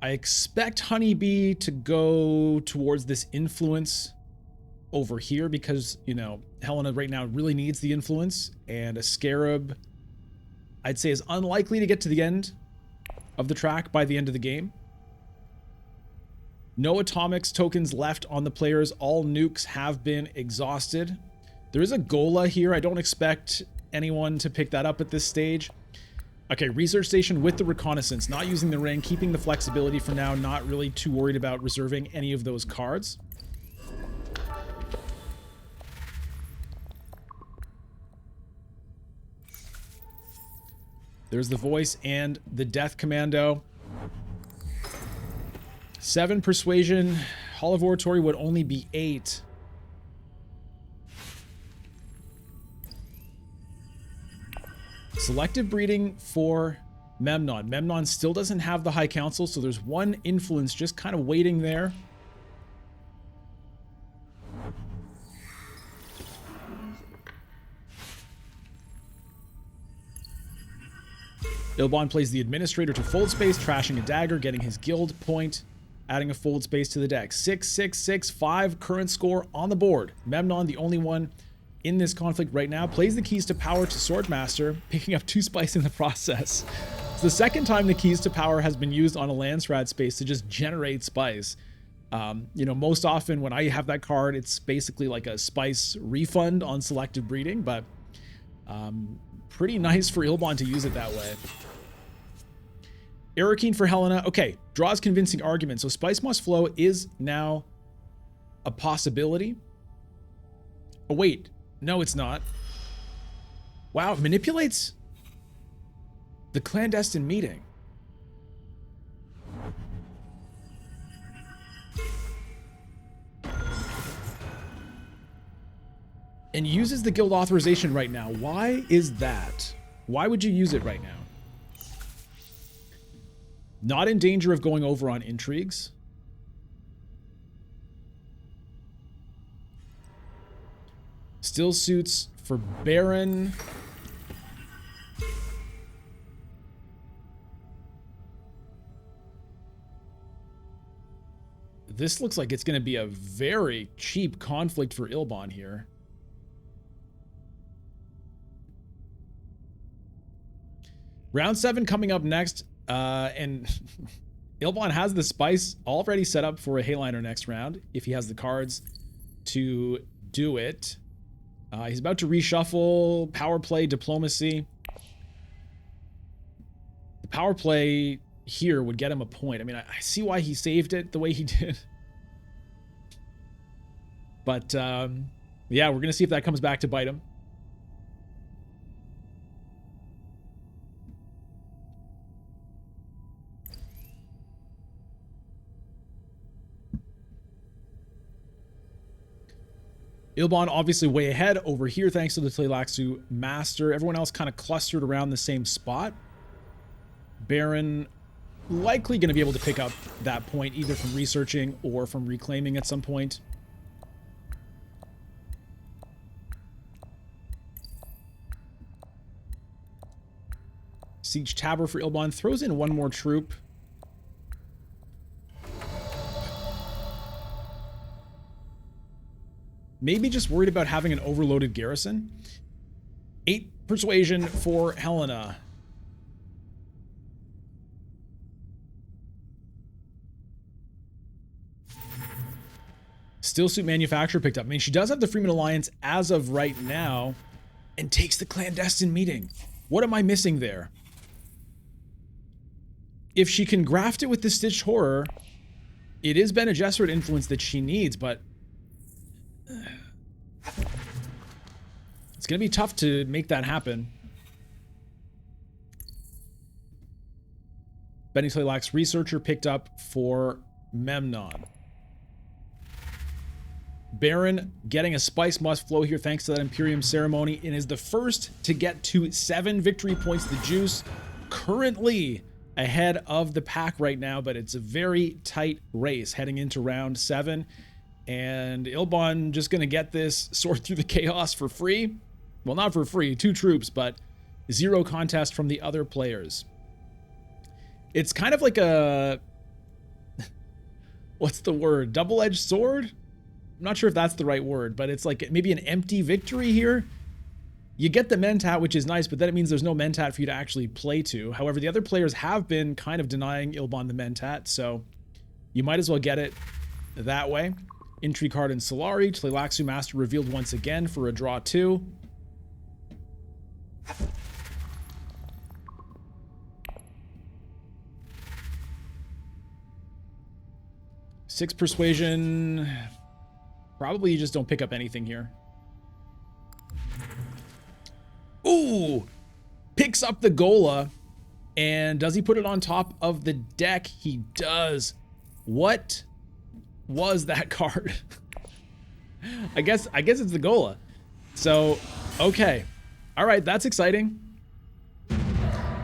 I expect Honeybee to go towards this influence over here because, you know, Helena right now really needs the influence, and a Scarab, I'd say, is unlikely to get to the end of the track by the end of the game. No atomics tokens left on the players. All nukes have been exhausted. There is a Gola here. I don't expect anyone to pick that up at this stage. Okay, Research Station with the Reconnaissance, not using the ring, keeping the flexibility for now, not really too worried about reserving any of those cards. There's the Voice and the Death Commando. 7 Persuasion. Hall of Oratory would only be 8. Selective breeding for Memnon. Memnon still doesn't have the High Council, so there's 1 influence just kind of waiting there. Ilbon plays the Administrator to fold space, trashing a dagger, getting his guild point, adding a fold space to the deck. 6-6-6-5 current score on the board. Memnon, the only one in this conflict right now, plays the Keys to Power to Swordmaster, picking up 2 spice in the process. It's the second time the Keys to Power has been used on a Landsrat space to just generate spice. You know, most often when I have that card, it's basically like a spice refund on selective breeding, but pretty nice for Ilbon to use it that way. Arakeen for Helena. Okay, draws convincing argument. So Spice Must Flow is now a possibility. Oh, wait. No, it's not. Wow, it manipulates the clandestine meeting. And uses the guild authorization right now. Why is that? Why would you use it right now? Not in danger of going over on intrigues. Still suits for Baron. This looks like it's going to be a very cheap conflict for Ilbon here. Round 7 coming up next. And Ilbon has the spice already set up for a Hayliner next round, if he has the cards to do it. He's about to reshuffle, power play, diplomacy. The power play here would get him a point. I mean, I see why he saved it the way he did. But, yeah, we're going to see if that comes back to bite him. Ilbon obviously way ahead over here thanks to the Tleilaxu Master. Everyone else kind of clustered around the same spot. Baron likely going to be able to pick up that point either from researching or from reclaiming at some point. Siege Tabor for Ilbon. Throws in one more troop. Maybe just worried about having an overloaded garrison. 8 persuasion for Helena. Steel suit manufacturer picked up. I mean, she does have the Freeman Alliance as of right now and takes the clandestine meeting. What am I missing there? If she can graft it with the Stitched Horror, it is Bene Gesserit influence that she needs, but it's going to be tough to make that happen. Bene Tleilax researcher picked up for Memnon. Baron getting a spice must flow here thanks to that Imperium ceremony and is the first to get to 7 victory points. The Juice currently ahead of the pack right now, but it's a very tight race heading into round 7. And Ilbon just going to get this Sword Through the Chaos for free. Well, not for free, 2 troops, but 0 contest from the other players. It's kind of like a... what's the word? Double-edged sword? I'm not sure if that's the right word, but it's like maybe an empty victory here. You get the Mentat, which is nice, but then it means there's no Mentat for you to actually play to. However, the other players have been kind of denying Ilbon the Mentat, so you might as well get it that way. Entry card in Solari. Tleilaxu Master revealed once again for a draw 2. Six persuasion. Probably you just don't pick up anything here. Ooh! Picks up the Gola. And does he put it on top of the deck? He does. What was that card? I guess it's the Gola. So, okay. All right, that's exciting.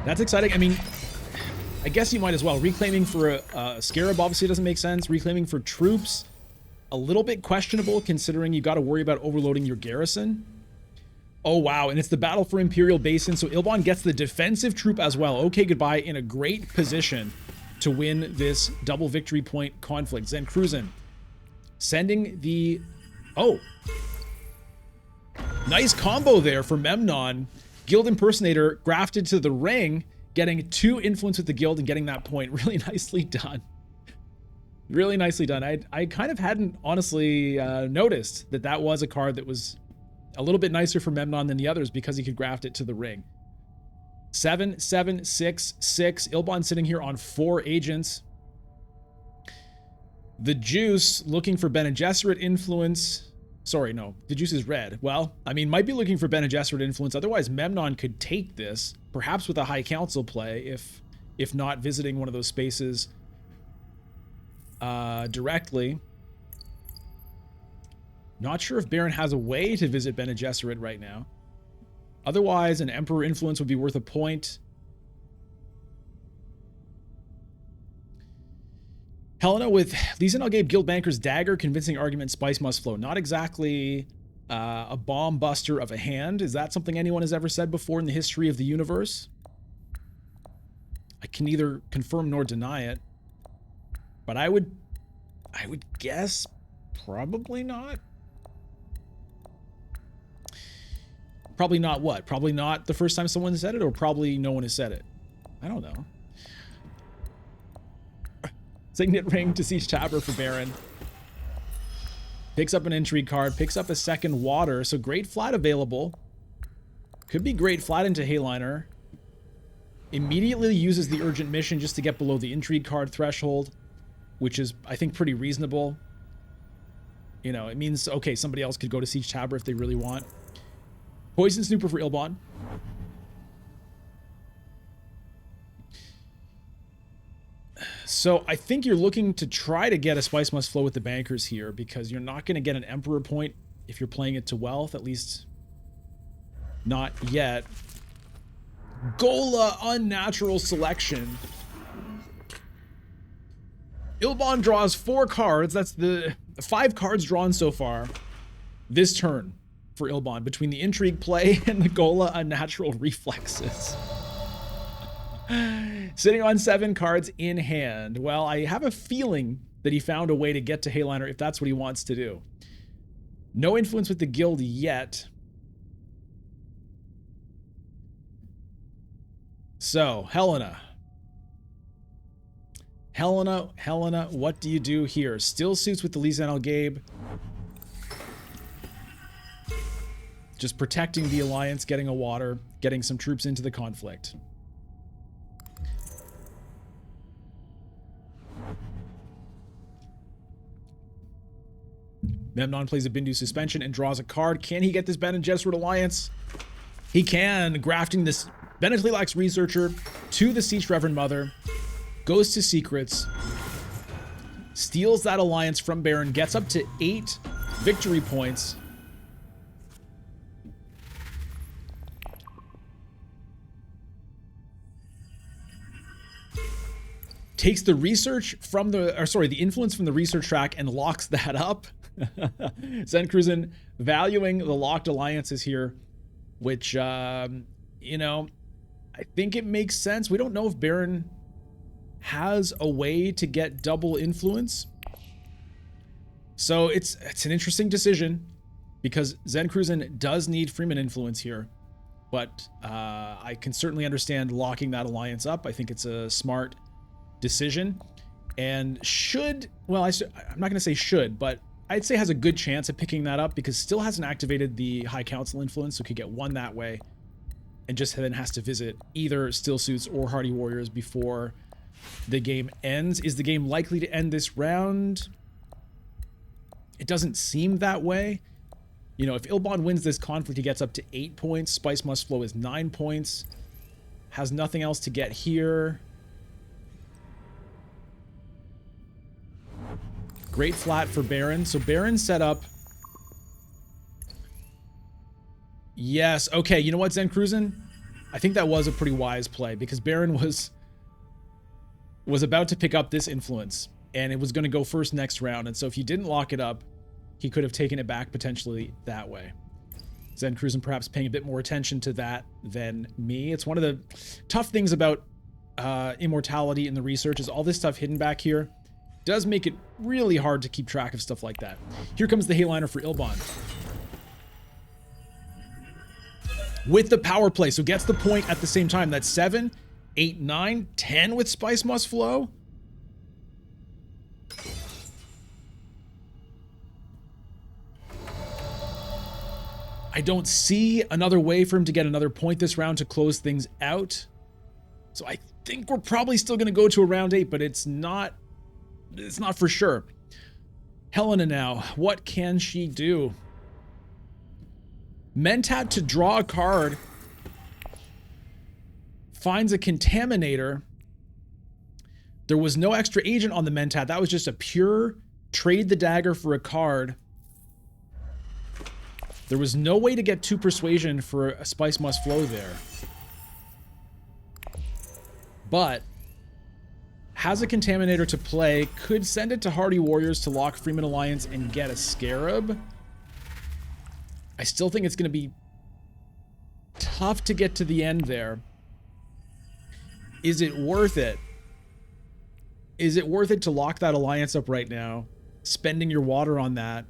That's exciting. I mean, I guess you might as well. Reclaiming for a Scarab obviously doesn't make sense. Reclaiming for troops, a little bit questionable considering you got to worry about overloading your garrison. Oh, wow. And it's the battle for Imperial Basin. So Ilbon gets the defensive troop as well. Okay, goodbye. In a great position to win this double victory point conflict. Zen Cruisin sending the... oh. Nice combo there for Memnon. Guild Impersonator grafted to the ring, getting 2 influence with the guild and getting that point. Really nicely done. Really nicely done. I kind of hadn't honestly noticed that that was a card that was a little bit nicer for Memnon than the others because he could graft it to the ring. 7, 7, 6, 6. Ilbon sitting here on 4 agents. The Juice looking for Bene Gesserit influence. Sorry, no. The Juice is red. Well, I mean, might be looking for Bene Gesserit influence. Otherwise, Memnon could take this, perhaps with a High Council play, if not visiting one of those spaces directly. Not sure if Baron has a way to visit Bene Gesserit right now. Otherwise, an Emperor influence would be worth a point. Helena with Lisan Al-Gaib Guild Banker's Dagger, convincing argument, spice must flow. Not exactly a bomb buster of a hand. Is that something anyone has ever said before in the history of the universe? I can neither confirm nor deny it. But I would guess probably not. Probably not what? Probably not the first time someone said it, or probably no one has said it. I don't know. Signet ring to Siege Tabor for Baron. Picks up an intrigue card, picks up a second water, so great flat available. Could be great flat into Hayliner. Immediately uses the urgent mission just to get below the intrigue card threshold, which is, I think, pretty reasonable. You know, it means, okay, somebody else could go to Siege Tabor if they really want. Poison Snooper for Ilbon. So I think you're looking to try to get a Spice Must Flow with the bankers here, because you're not going to get an Emperor point if you're playing it to wealth, at least not yet. Gola Unnatural Selection. Ilbon draws 4 cards. That's the 5 cards drawn so far this turn for Ilbon, between the Intrigue play and the Gola Unnatural Reflexes. Sitting on 7 cards in hand. Well, I have a feeling that he found a way to get to Hayliner if that's what he wants to do. No influence with the guild yet. So, Helena, what do you do here? Still suits with the Lisan Al Gabe. Just protecting the Alliance, getting a water, getting some troops into the conflict. Memnon plays a Bindu Suspension and draws a card. Can he get this Bene Gesserit Alliance? He can, grafting this Bene Tleilax Researcher to the Siege Reverend Mother, goes to Secrets, steals that Alliance from Baron, gets up to 8 victory points. Takes the research from the, or sorry, the influence from the research track and locks that up. Zen Cruisin valuing the locked alliances here, which, you know, I think it makes sense. We don't know if Baron has a way to get double influence. So it's an interesting decision, because Zen Cruisin does need Freeman influence here. But I can certainly understand locking that alliance up. I think it's a smart decision, and should, well, I'm not going to say should, but I'd say has a good chance of picking that up, because still hasn't activated the High Council influence, so could get 1 that way, and just then has to visit either Still Suits or Hardy Warriors before the game ends. Is the game likely to end this round? It doesn't seem that way. You know, if Ilbon wins this conflict, he gets up to 8 points. Spice Must Flow is 9 points. Has nothing else to get here. Great flat for Baron. So Baron set up. Yes. Okay. You know what, Zen Cruisin? I think that was a pretty wise play, because Baron was about to pick up this influence, and it was going to go first next round. And so if you didn't lock it up, he could have taken it back potentially that way. Zen Cruisin perhaps paying a bit more attention to that than me. It's one of the tough things about Immortality in the research, is all this stuff hidden back here does make it really hard to keep track of stuff like that. Here comes the Hayliner for Ilbon. With the power play, so gets the point at the same time. That's 7, 8, 9, 10 with Spice Must Flow. I don't see another way for him to get another point this round to close things out. So I think we're probably still going to go to a round 8, but it's not for sure. Helena now, what can she do? Mentat to draw a card. Finds a Contaminator. There was no extra agent on the Mentat. That was just a pure trade the dagger for a card. There was no way to get 2 persuasion for a Spice Must Flow there. But has a Contaminator to play, could send it to Hardy Warriors to lock Freeman Alliance and get a Scarab. I still think it's going to be tough to get to the end there. Is it worth it? Is it worth it to lock that alliance up right now, spending your water on that,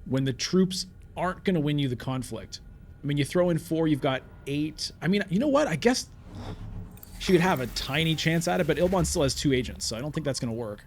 when the troops aren't going to win you the conflict? I mean, you throw in 4, you've got 8. I mean, you know what? I guess she could have a tiny chance at it, but Ilbon still has 2 agents, so I don't think that's going to work.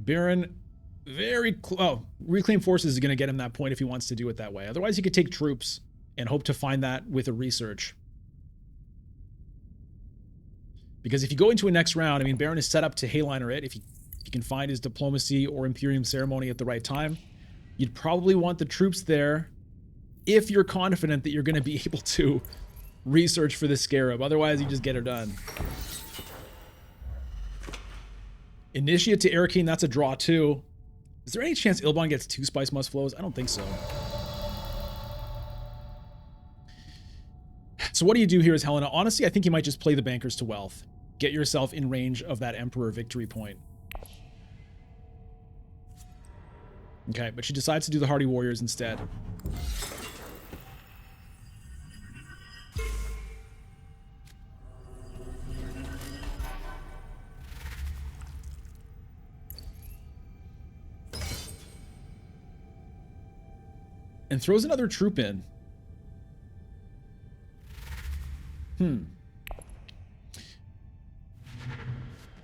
Baron, oh, Reclaim Forces is going to get him that point if he wants to do it that way. Otherwise, he could take troops and hope to find that with a research. Because if you go into a next round, I mean, Baron is set up to Hayliner it. If he can find his Diplomacy or Imperium Ceremony at the right time, you'd probably want the troops there if you're confident that you're going to be able to research for the Scarab. Otherwise, you just get her done. Initiate to Arcane, that's a draw too. Is there any chance Ilbon gets 2 Spice Must Flows? I don't think so. So what do you do here as Helena? Honestly, I think you might just play the Bankers to Wealth. Get yourself in range of that Emperor victory point. Okay, but she decides to do the Hardy Warriors instead. And throws another troop in.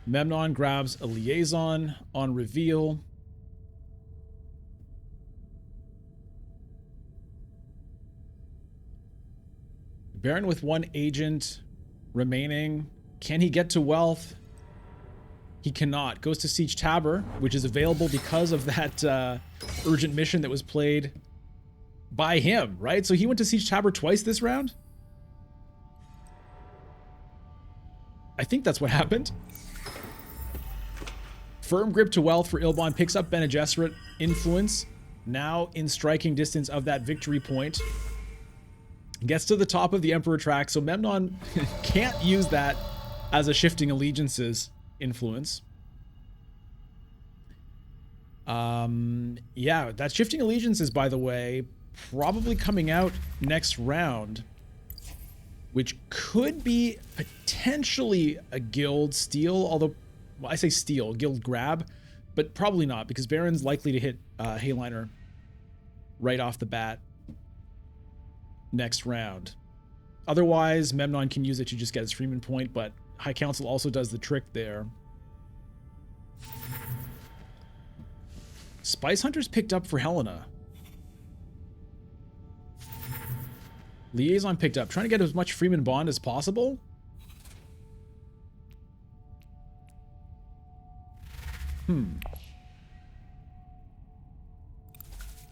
Memnon grabs a liaison on reveal. Baron with 1 agent remaining. Can he get to wealth? He cannot. Goes to Siege Tabor, which is available because of that urgent mission that was played by him, right? So he went to Siege Tabor twice this round? I think that's what happened. Firm grip to wealth for Ilbon. Picks up Bene Gesserit influence. Now in striking distance of that victory point. Gets to the top of the Emperor track. So Memnon can't use that as a shifting allegiances influence. Yeah, that shifting allegiances, by the way, probably coming out next round, which could be potentially a guild steal, although, well, I say steal, guild grab, but probably not, because Baron's likely to hit Hayliner right off the bat next round. Otherwise, Memnon can use it to just get his Freeman point, but High Council also does the trick there. Spice Hunters picked up for Helena. Liaison picked up. Trying to get as much Freeman Bond as possible.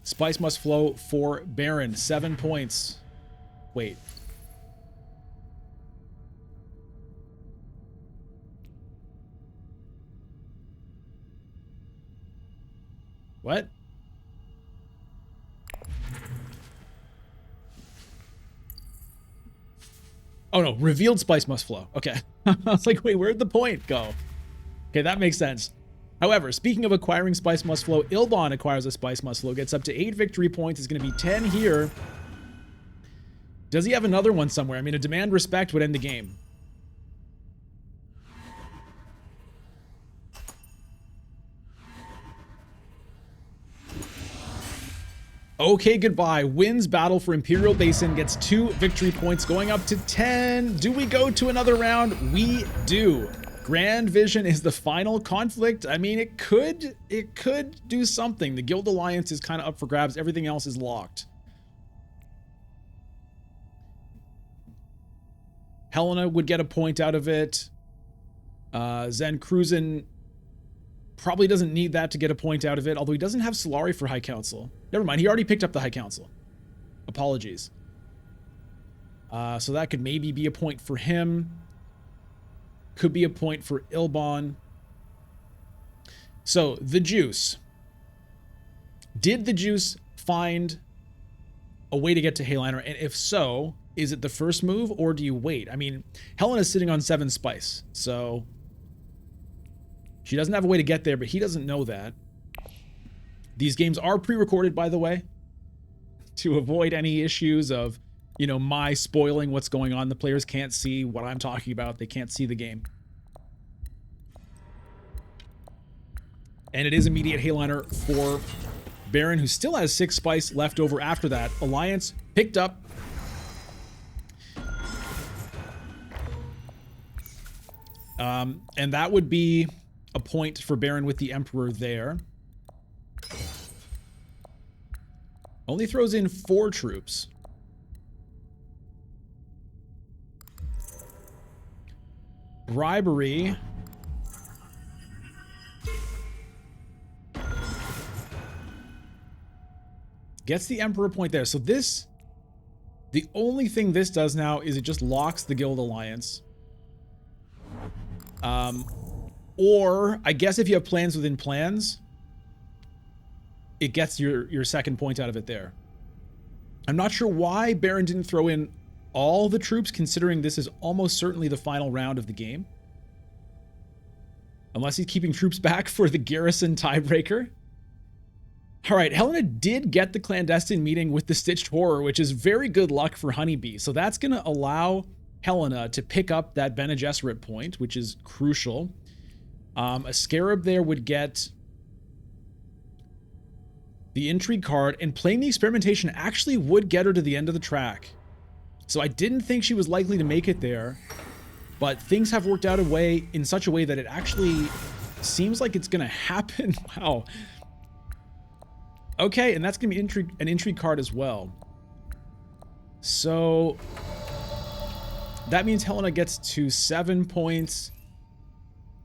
Spice must flow for Baron. 7 points. Wait. What? Oh no, revealed spice must flow. Okay. I was like, wait, where'd the point go? Okay, that makes sense. However, speaking of acquiring spice must flow, Ilbon acquires a spice must flow, gets up to 8 victory points. It's going to be 10 here. Does he have another one somewhere? I mean, a demand respect would end the game. Okay, goodbye. Wins battle for Imperial Basin, gets 2 victory points, going up to 10. Do we go to another round? We do. Grand Vision is the final conflict. I mean, it could do something. The Guild Alliance is kind of up for grabs. Everything else is locked. Helena would get a point out of it. Zen Cruisin probably doesn't need that to get a point out of it, although he doesn't have Solari for High Council. Never mind, he already picked up the High Council. Apologies. So that could maybe be a point for him. Could be a point for Ilbon. So, the Juice. Did the Juice find a way to get to Hayliner? And if so, is it the first move or do you wait? I mean, Helena's sitting on 7 spice, so she doesn't have a way to get there, but he doesn't know that. These games are pre-recorded, by the way, to avoid any issues of, you know, my spoiling what's going on. The players can't see what I'm talking about. They can't see the game. And it is immediate Hayliner for Baron, who still has 6 spice left over after that. Alliance picked up. And that would be a point for Baron with the Emperor there. Only throws in 4 troops. Bribery. Gets the Emperor point there. So this, the only thing this does now is it just locks the Guild Alliance. Or I guess if you have plans within plans, it gets your second point out of it there. I'm not sure why Baron didn't throw in all the troops, considering this is almost certainly the final round of the game. Unless he's keeping troops back for the garrison tiebreaker. All right, Helena did get the clandestine meeting with the Stitched Horror, which is very good luck for Honeybee. So that's going to allow Helena to pick up that Bene Gesserit point, which is crucial. A Scarab there would get the Intrigue card, and playing the Experimentation actually would get her to the end of the track. So I didn't think she was likely to make it there, but things have worked out in such a way that it actually seems like it's going to happen. Wow. Okay, and that's going to be an Intrigue card as well. So that means Helena gets to 7 points,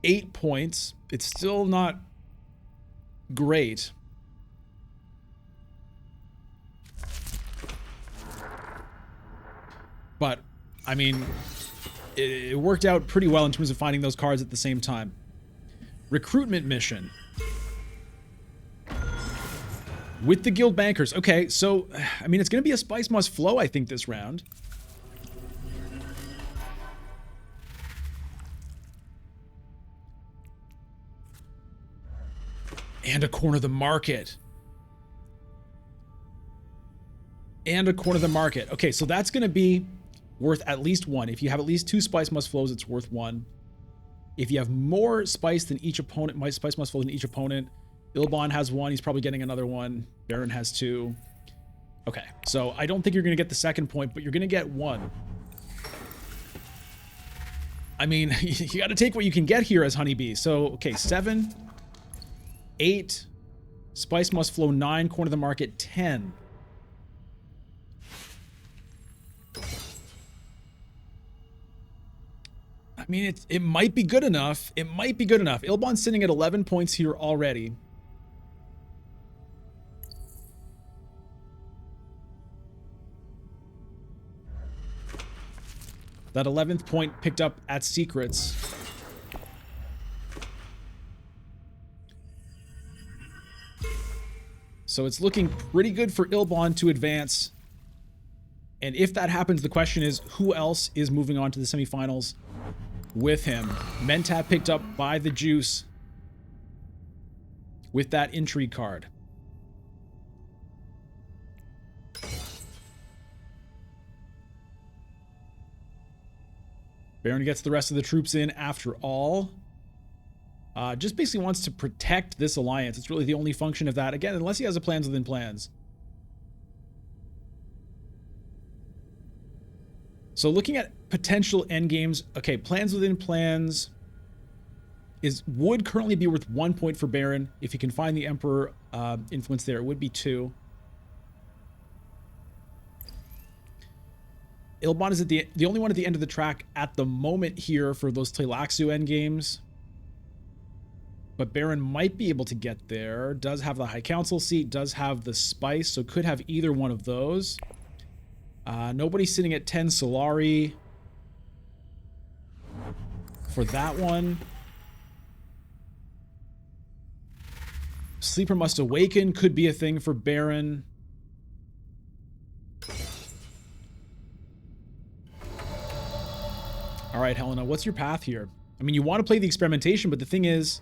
8 points. It's still not great. But, I mean, it worked out pretty well in terms of finding those cards at the same time. Recruitment mission. With the guild bankers. Okay, so, I mean, it's going to be a Spice Must Flow, I think, this round. And a Corner the Market. And a Corner the Market. Okay, so that's going to be worth at least 1. If you have at least 2 Spice Must Flows, it's worth 1. If you have more Spice than each opponent, Spice Must Flow than each opponent, Ilbon has 1. He's probably getting another 1. Baron has 2. Okay, so I don't think you're going to get the second point, but you're going to get 1. I mean, you got to take what you can get here as Honeybee. So, okay, 7, 8, Spice Must Flow 9, Corner the Market 10. I mean, it might be good enough. It might be good enough. Ilbon's sitting at 11 points here already. That 11th point picked up at Secrets. So it's looking pretty good for Ilbon to advance. And if that happens, the question is, who else is moving on to the semifinals with him? Mentat picked up by the Juice with that Intrigue card. Baron gets the rest of the troops in after all. Just basically wants to protect this alliance. It's really the only function of that. Again, unless he has a plans within plans. So looking at potential endgames, okay, plans within plans would currently be worth 1 point for Baron. If you can find the Emperor influence there, it would be 2. Ilbon is at the only one at the end of the track at the moment here for those Tleilaxu endgames. But Baron might be able to get there. Does have the High Council seat, does have the Spice, so could have either one of those. Nobody's sitting at 10 Solari for that one. Sleeper Must Awaken could be a thing for Baron. All right, Helena, what's your path here? I mean, you want to play the Experimentation, but the thing is,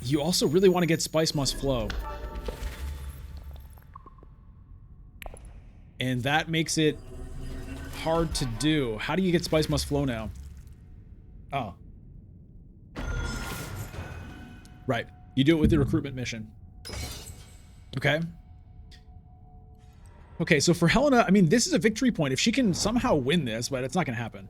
you also really want to get Spice Must Flow. And that makes it hard to do. How do you get Spice Must Flow now? Oh. Right. You do it with the recruitment mission. Okay. Okay, so for Helena, I mean, this is a victory point. If she can somehow win this, but it's not going to happen.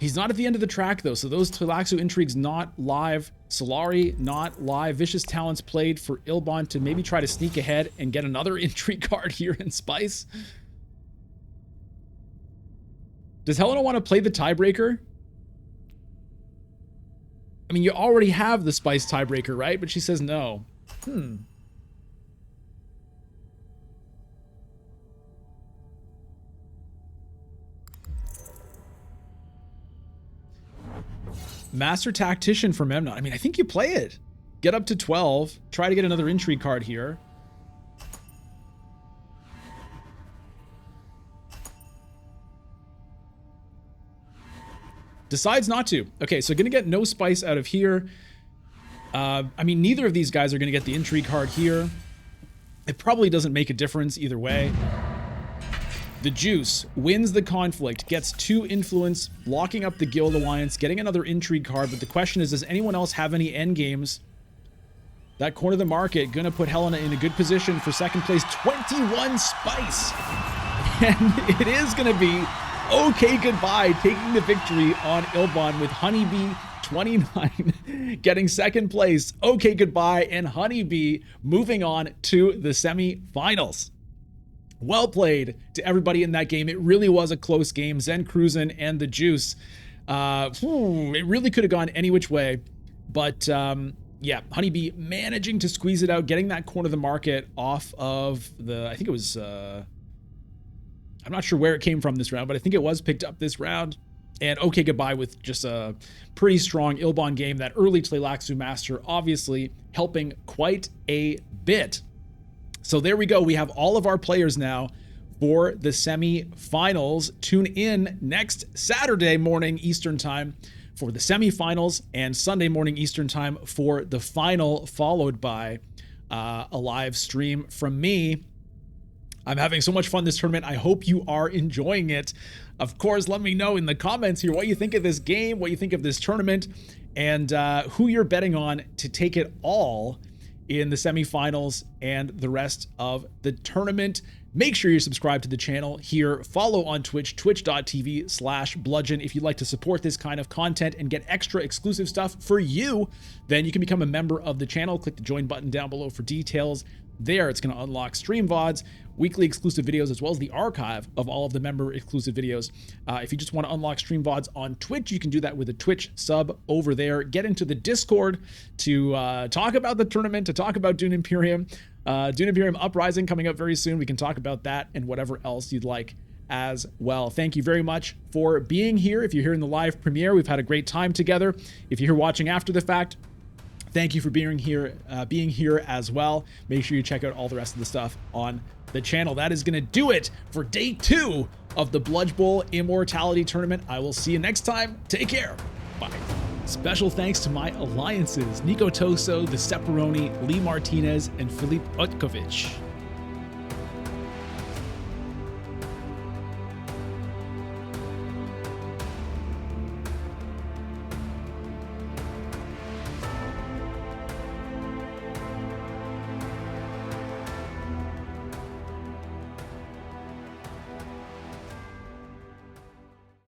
He's not at the end of the track, though, so those Tleilaxu intrigues not live. Solari not live. Vicious Talents played for Ilbon to maybe try to sneak ahead and get another intrigue card here in Spice. Does Helena want to play the tiebreaker? I mean, you already have the Spice tiebreaker, right? But she says no. Master Tactician for Memnon. I mean, I think you play it. Get up to 12. Try to get another intrigue card here. Decides not to. Okay, so gonna get no Spice out of here. I mean, neither of these guys are gonna get the intrigue card here. It probably doesn't make a difference either way. The Juice wins the conflict, gets 2 influence, blocking up the Guild Alliance, getting another intrigue card, but the question is, does anyone else have any endgames? That corner of the market gonna put Helena in a good position for second place, 21 Spice. And it is gonna be okay goodbye, taking the victory on Ilbon with Honeybee 29 getting second place. Okay goodbye, and Honeybee moving on to the semi-finals. Well played to everybody in that game. It really was a close game. Zen Cruisin' and the Juice. It really could have gone any which way. But yeah, Honeybee managing to squeeze it out, getting that corner of the market off of the, I think it was, I'm not sure where it came from this round, but I think it was picked up this round. And okay goodbye with just a pretty strong Ilbon game. That early Tleilaxu Master obviously helping quite a bit. So there we go. We have all of our players now for the semi-finals. Tune in next Saturday morning Eastern time for the semi-finals, and Sunday morning Eastern time for the final, followed by a live stream from me. I'm having so much fun this tournament. I hope you are enjoying it. Of course, let me know in the comments here what you think of this game, what you think of this tournament, and who you're betting on to take it all in the semifinals and the rest of the tournament. Make sure you're subscribed to the channel here. Follow on Twitch, twitch.tv/bludgeon. If you'd like to support this kind of content and get extra exclusive stuff for you, then you can become a member of the channel. Click the join button down below for details. There, it's going to unlock stream VODs, weekly exclusive videos, as well as the archive of all of the member exclusive videos. If you just want to unlock stream VODs on Twitch, you can do that with a Twitch sub over there. Get into the Discord to talk about the tournament, to talk about Dune Imperium. Dune Imperium Uprising coming up very soon. We can talk about that and whatever else you'd like as well. Thank you very much for being here. If you're here in the live premiere, we've had a great time together. If you're here watching after the fact, thank you for being here as well. Make sure you check out all the rest of the stuff on the channel. That is going to do it for day 2 of the Bludge Bowl Immortality Tournament. I will see you next time. Take care. Bye. Special thanks to my alliances, Nico Toso, The Separoni, Lee Martinez, and Filip Otkovich.